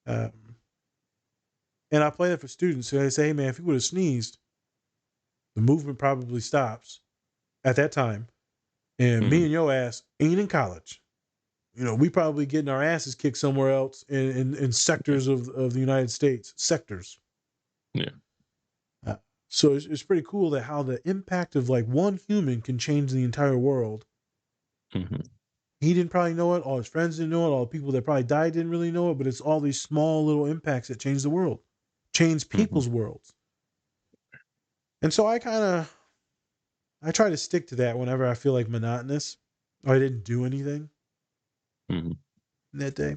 And I play that for students. So I say, hey man, if you would have sneezed, the movement probably stops at that time. And me and your ass ain't in college. We probably getting our asses kicked somewhere else in sectors of the United States. Sectors.
Yeah.
So it's pretty cool that how the impact of like one human can change the entire world.
Mm-hmm.
He didn't probably know it. All his friends didn't know it. All the people that probably died didn't really know it. But it's all these small little impacts that change the world, change people's worlds. And so I try to stick to that whenever I feel like monotonous or I didn't do anything that day,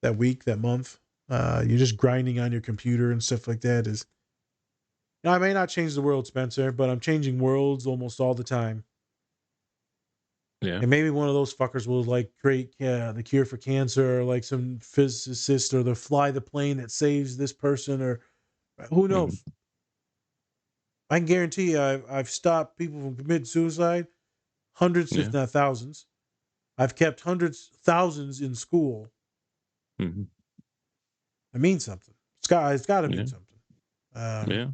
that week, that month. You're just grinding on your computer and stuff like that. I may not change the world, Spencer, but I'm changing worlds almost all the time.
Yeah.
And maybe one of those fuckers will like create the cure for cancer, or like some physicist, or they'll fly the plane that saves this person, or who knows. I can guarantee you I've stopped people from committing suicide, hundreds, if not thousands. I've kept hundreds, thousands in school.
Mm-hmm.
It means something. It's got to mean something.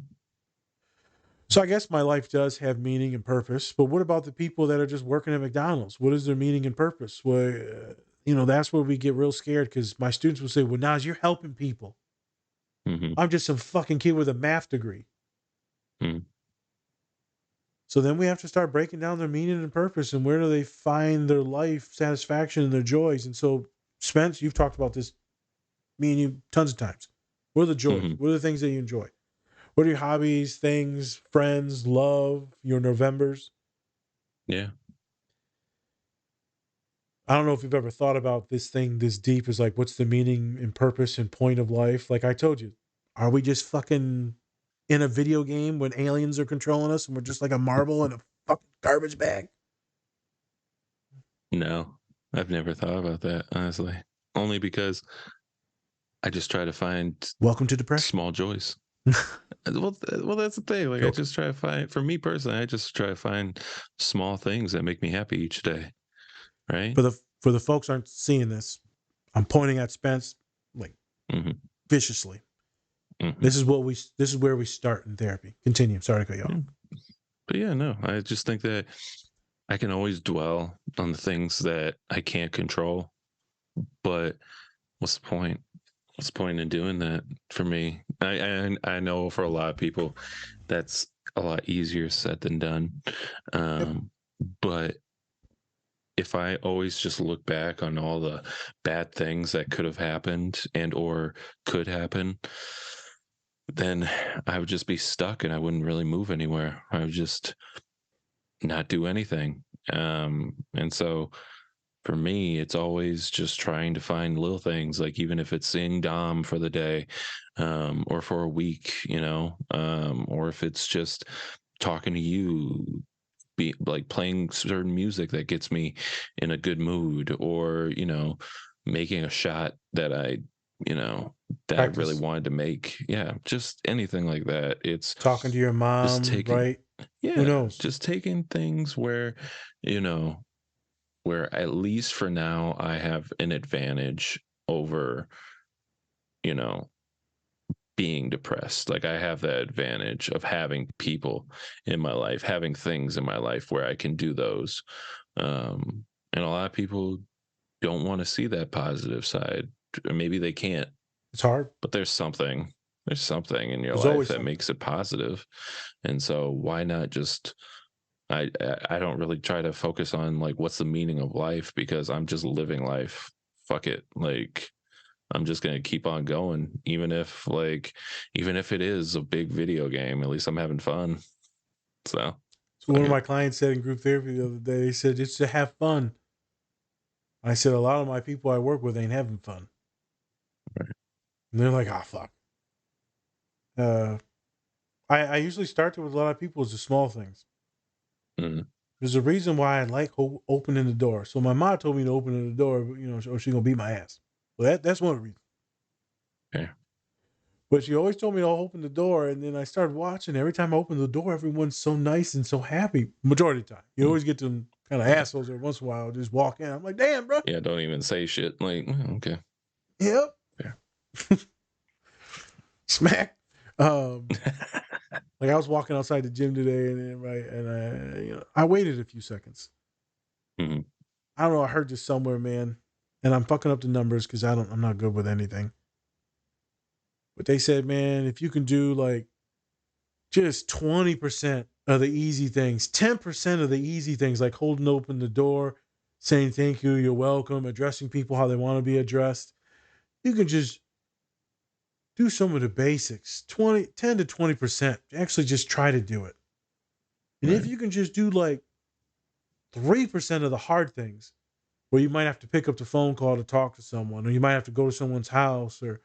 So I guess my life does have meaning and purpose. But what about the people that are just working at McDonald's? What is their meaning and purpose? Well, that's where we get real scared, because my students will say, well, Nas, you're helping people. I'm just some fucking kid with a math degree. So then we have to start breaking down their meaning and purpose, and where do they find their life satisfaction and their joys. And so, Spence, you've talked about this, me and you, tons of times. What are the joys? What are the things that you enjoy? What are your hobbies, things, friends, love, your Novembers?
Yeah.
I don't know if you've ever thought about this thing this deep, is like, what's the meaning and purpose and point of life? Like I told you, are we just fucking in a video game when aliens are controlling us and we're just like a marble in a fucking garbage bag?
No, I've never thought about that, honestly. Only because I just try to find
welcome to depression,
small joys. well, that's the thing. Like, I just try to find, for me personally, I just try to find small things that make me happy each day. Right.
For the folks aren't seeing this, I'm pointing at Spence like viciously. This is where we start in therapy. Continue. Sorry to cut you off.
But yeah, no, I just think that I can always dwell on the things that I can't control. But what's the point? What's the point in doing that for me? I know for a lot of people, that's a lot easier said than done. But if I always just look back on all the bad things that could have happened and or could happen, then I would just be stuck and I wouldn't really move anywhere. I would just not do anything. And so for me, it's always just trying to find little things, like even if it's seeing Dom for the day, or for a week, or if it's just talking to you, be like playing certain music that gets me in a good mood, or making a shot that I really wanted to make. Yeah, just anything like that. It's
talking to your mom, right?
Yeah,
who knows?
Just taking things where where at least for now I have an advantage over being depressed. Like, I have that advantage of having people in my life, having things in my life where I can do those. And a lot of people don't want to see that positive side. Or maybe they can't.
It's hard.
But there's something in your life that makes it positive. And so why not just I don't really try to focus on like what's the meaning of life, because I'm just living life. Fuck it. Like, I'm just going to keep on going, even if it is a big video game. At least I'm having fun. So
one of my clients said in group therapy the other day, he said, it's to have fun. I said, a lot of my people I work with ain't having fun.
Right.
And they're like, fuck. I usually start with a lot of people is the small things. There's a reason why I like opening the door. So my mom told me to open the door, or she's gonna beat my ass. Well, that's one reason.
Okay.
But she always told me to open the door, and then I started watching. Every time I open the door, everyone's so nice and so happy. Majority of the time, you always get them kind of assholes every once in a while just walk in. I'm like, damn, bro.
Yeah, don't even say shit. Like, okay.
Yep. Yeah. Smack. Like I was walking outside the gym today, and I waited a few seconds.
Mm-hmm.
I don't know. I heard this somewhere, man, and I'm fucking up the numbers because I'm not good with anything. But they said, man, if you can do like just 20% of the easy things, 10% of the easy things, like holding open the door, saying thank you, you're welcome, addressing people how they want to be addressed, you can just do some of the basics. 10 to 20%. Actually, just try to do it. And if you can just do like 3% of the hard things, where you might have to pick up the phone call to talk to someone, or you might have to go to someone's house, or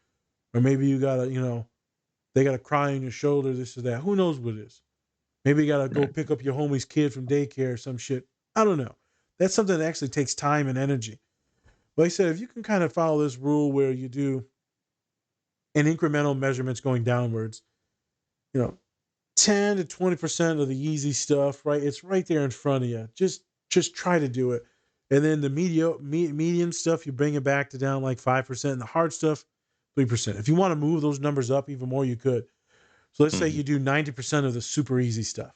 maybe you gotta, they gotta cry on your shoulder, this or that. Who knows what it is? Maybe you gotta go pick up your homie's kid from daycare or some shit. I don't know. That's something that actually takes time and energy. But like I said, if you can kind of follow this rule where you do an incremental measurements going downwards, 10 to 20% of the easy stuff, right? It's right there in front of you. Just try to do it. And then the medium stuff, you bring it back to down like 5%. And the hard stuff, 3%. If you want to move those numbers up even more, you could. So let's say you do 90% of the super easy stuff.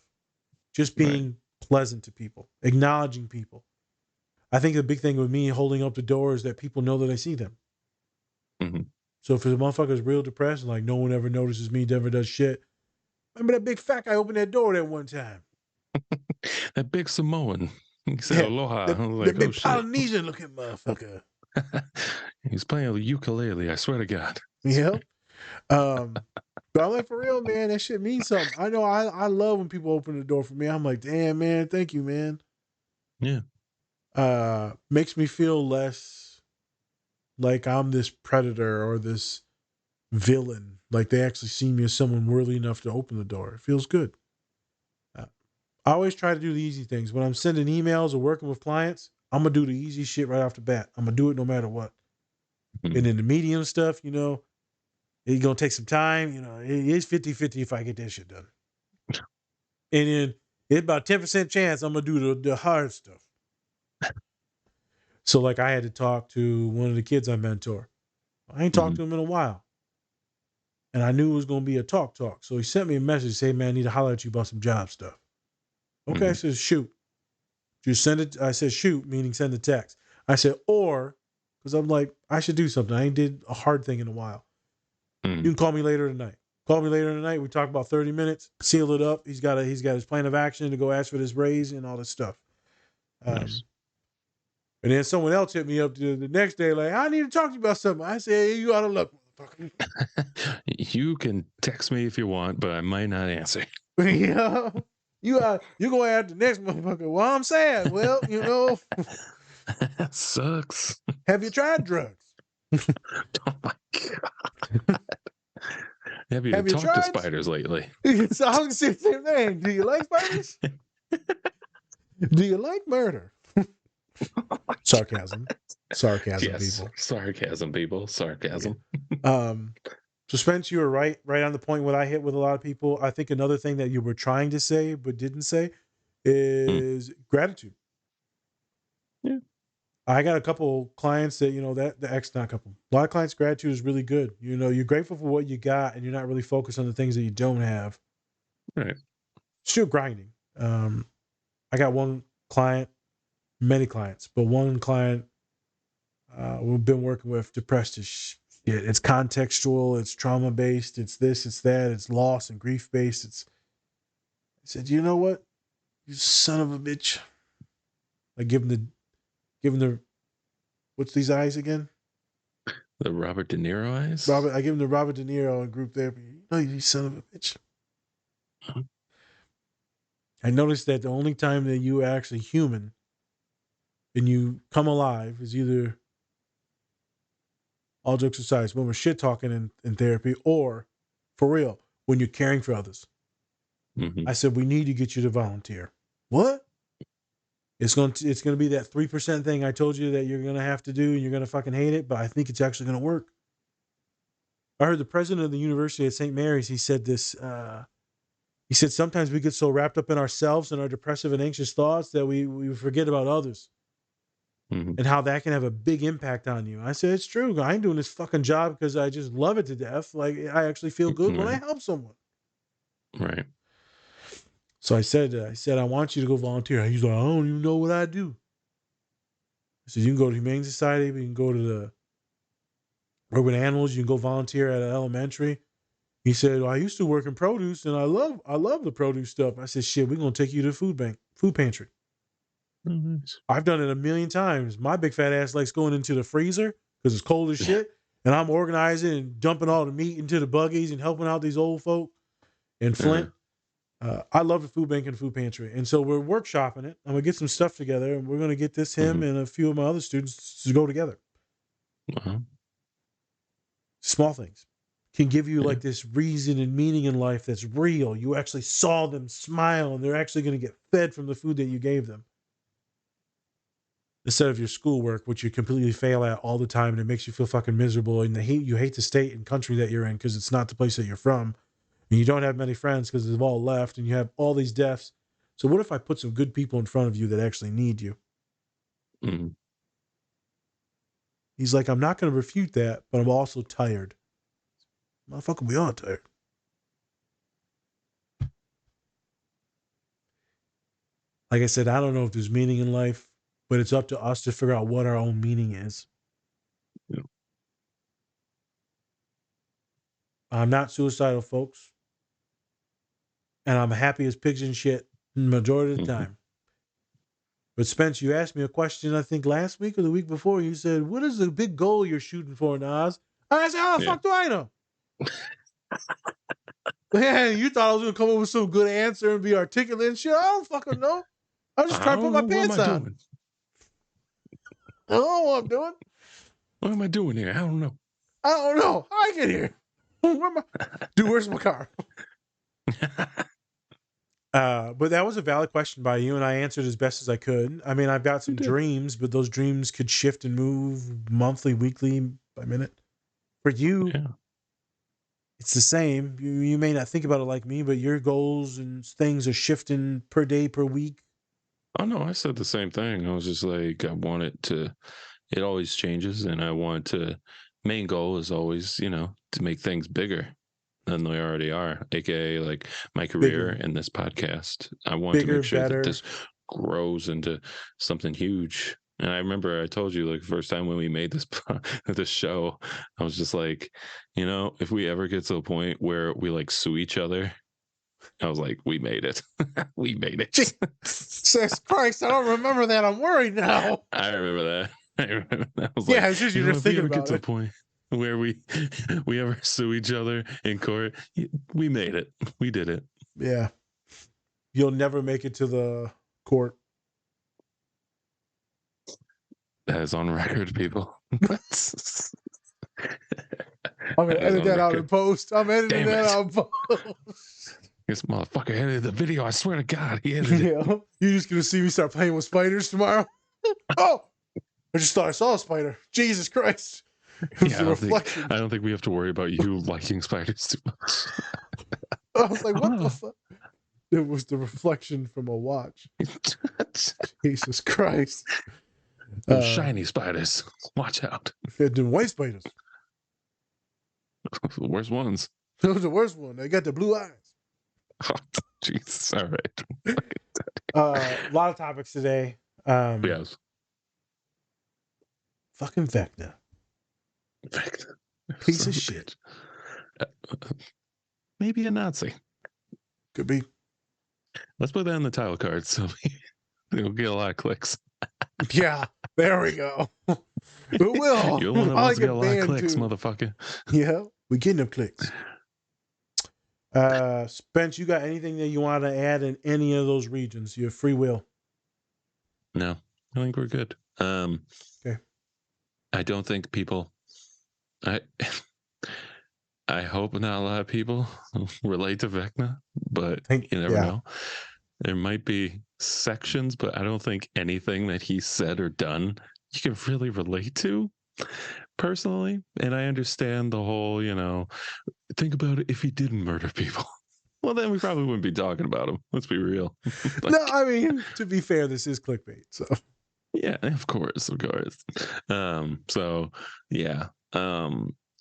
Just being pleasant to people, acknowledging people. I think the big thing with me holding up the door is that people know that I see them.
Mm-hmm.
So if the motherfucker's real depressed and like no one ever notices me, never does shit. Remember that big fat guy opened that door that one time?
That big Samoan. He said aloha. I was like,
big
oh shit.
Polynesian looking motherfucker.
He's playing a ukulele, I swear to God.
Yep. But I'm like, for real, man, that shit means something. I know I love when people open the door for me. I'm like, damn, man, thank you, man.
Yeah.
Makes me feel less like I'm this predator or this villain. Like they actually see me as someone worthy enough to open the door. It feels good. I always try to do the easy things. When I'm sending emails or working with clients, I'm going to do the easy shit right off the bat. I'm going to do it no matter what.
Mm-hmm.
And then the medium stuff, it's going to take some time. It's 50-50 if I get that shit done. And then it's about 10% chance I'm going to do the hard stuff. So like I had to talk to one of the kids I mentor. I ain't talked to him in a while. And I knew it was going to be a talk. So he sent me a message, say, man, I need to holler at you about some job stuff. Okay, I said, shoot. Just send it. I said, shoot, meaning send the text. I said, or, because I'm like, I should do something. I ain't did a hard thing in a while. You can call me later tonight. Call me later tonight. We talk about 30 minutes, seal it up. He's got his plan of action to go ask for this raise and all this stuff.
Nice.
And then someone else hit me up the next day, like, I need to talk to you about something. I said, hey, you out of luck, motherfucker.
You can text me if you want, but I might not answer.
Yeah. You're going to have the next motherfucker. Well, I'm sad. Well,
That sucks.
Have you tried drugs?
Oh my God. Have you talked to spiders lately?
So I was going to say the same thing. Do you like spiders? Do you like murder? Sarcasm.
Yes.
People.
Sarcasm, people. Sarcasm.
So Spence, you were right on the point. What I hit with a lot of people. I think another thing that you were trying to say but didn't say is gratitude.
Yeah.
I got a couple clients that not a couple. A lot of clients' gratitude is really good. You're grateful for what you got, and you're not really focused on the things that you don't have.
Right.
Still grinding. I got one client, many clients, but one client we've been working with depressed as shit. It's contextual, it's trauma based, it's this, it's that, it's loss and grief based. I said, you know what? You son of a bitch. I give him the what's these eyes again?
The Robert De Niro eyes?
I give him the Robert De Niro in group therapy. No, you son of a bitch.
Huh?
I noticed that the only time that you are actually human and you come alive is either, all jokes aside, when we're shit talking in therapy, or for real, when you're caring for others.
Mm-hmm.
I said, we need to get you to volunteer. What? It's going to be that 3% thing I told you that you're going to have to do and you're going to fucking hate it, but I think it's actually going to work. I heard the president of the University at St. Mary's, he said this, he said, sometimes we get so wrapped up in ourselves and our depressive and anxious thoughts that we forget about others and how that can have a big impact on you. I said, it's true. I ain't doing this fucking job because I just love it to death. Like, I actually feel good when I help someone.
Right.
So I said, I want you to go volunteer. He's like, I don't even know what I do. I said, you can go to the Humane Society. We can go to the Urban Animals. You can go volunteer at an elementary. He said, I used to work in produce and I love the produce stuff. I said, shit, we're going to take you to the food pantry.
Oh, nice.
I've done it a million times. My big fat ass likes going into the freezer because it's cold as shit. And I'm organizing and dumping all the meat into the buggies and helping out these old folk in Flint. I love the food bank and food pantry. And so we're workshopping it. I'm going to get some stuff together and we're going to get him and a few of my other students to go together. Small things can give you like this reason and meaning in life that's real. You actually saw them smile and they're actually going to get fed from the food that you gave them. Instead of your schoolwork, which you completely fail at all the time and it makes you feel fucking miserable and you hate the state and country that you're in because it's not the place that you're from. And you don't have many friends because they've all left and you have all these deaths. So what if I put some good people in front of you that actually need you?
Mm-hmm.
He's like, I'm not going to refute that, but I'm also tired. Motherfucker, we all tired. Like I said, I don't know if there's meaning in life, but it's up to us to figure out what our own meaning is.
Yeah.
I'm not suicidal, folks. And I'm happy as pigs and shit the majority of the time. But Spence, you asked me a question, I think last week or the week before. You said, what is the big goal you're shooting for, Nas? I said, how the fuck do I know? Man, you thought I was going to come up with some good answer and be articulate and shit. I don't fucking know. I'm just trying to put my pants on.
Doing?
I don't know what I'm doing.
What am I doing here? I don't know.
I don't know. How I get here? Where's my car? But that was a valid question by you, and I answered as best as I could. I mean, I've got some dreams, but those dreams could shift and move monthly, weekly, by minute. For you, it's the same. You may not think about it like me, but your goals and things are shifting per day, per week.
Oh, no, I said the same thing. I was just like, it always changes, and I want to, main goal is always, to make things bigger than they already are, aka like my career and this podcast. I want to make sure that this grows into something huge. And I remember I told you, like, the first time when we made this show, I was just like, if we ever get to a point where we like sue each other, I was like, we made it. We made it.
Jesus Christ, I don't remember that. I'm worried now.
I remember that. I was
like, it's just you're thinking about it.
To a point where we ever sue each other in court, we made it. We did it.
Yeah. You'll never make it to the court.
That is on record, people.
I'm going to edit that out in post. I'm editing that out in post.
This motherfucker edited the video. I swear to God, he edited it.
You're just going to see me start playing with spiders tomorrow? Oh! I just thought I saw a spider. Jesus Christ. It was a reflection.
I don't think we have to worry about you liking spiders too much.
I was like, what the fuck? It was the reflection from a watch. Jesus Christ.
Those shiny spiders. Watch out.
The white spiders.
The worst ones.
Those are the worst one. They got the blue eyes.
Oh, Jesus. All right.
A lot of topics today.
Yes.
Fucking Vecna. Piece of shit.
Maybe a Nazi.
Could be.
Let's put that in the title card so we'll get a lot of clicks.
Yeah, there we go. It will.
You're the one that wants to get a lot of clicks, motherfucker.
Yeah, we're getting them clicks. Spence, you got anything that you want to add in any of those regions? You have free will.
No, I think we're good.
Okay.
I don't think people. I hope not a lot of people relate to Vecna, but you never know. There might be sections, but I don't think anything that he said or done you can really relate to personally. And I understand the whole, think about it if he didn't murder people. Well, then we probably wouldn't be talking about him. Let's be real.
No, I mean, to be fair, this is clickbait. So
yeah, of course. So yeah.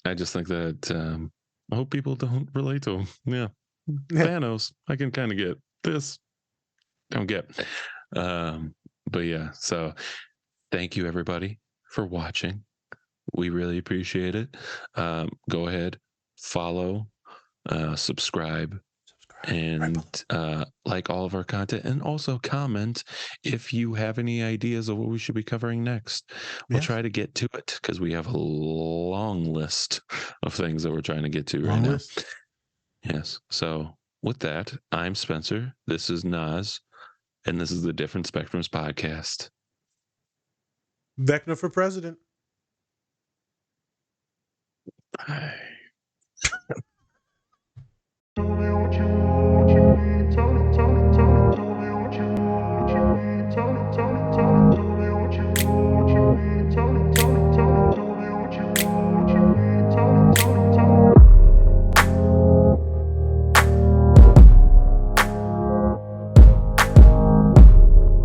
I just think that I hope people don't relate to him. Yeah. Thanos, I can kind of get this. Don't get. But yeah, so thank you everybody for watching. We really appreciate it. Go ahead, follow, subscribe, and like all of our content, and also comment if you have any ideas of what we should be covering next. We'll try to get to it because we have a long list of things that we're trying to get to right now. Yes. So with that, I'm Spencer. This is Nas, and this is the Different Spectrums podcast.
Vecna for president.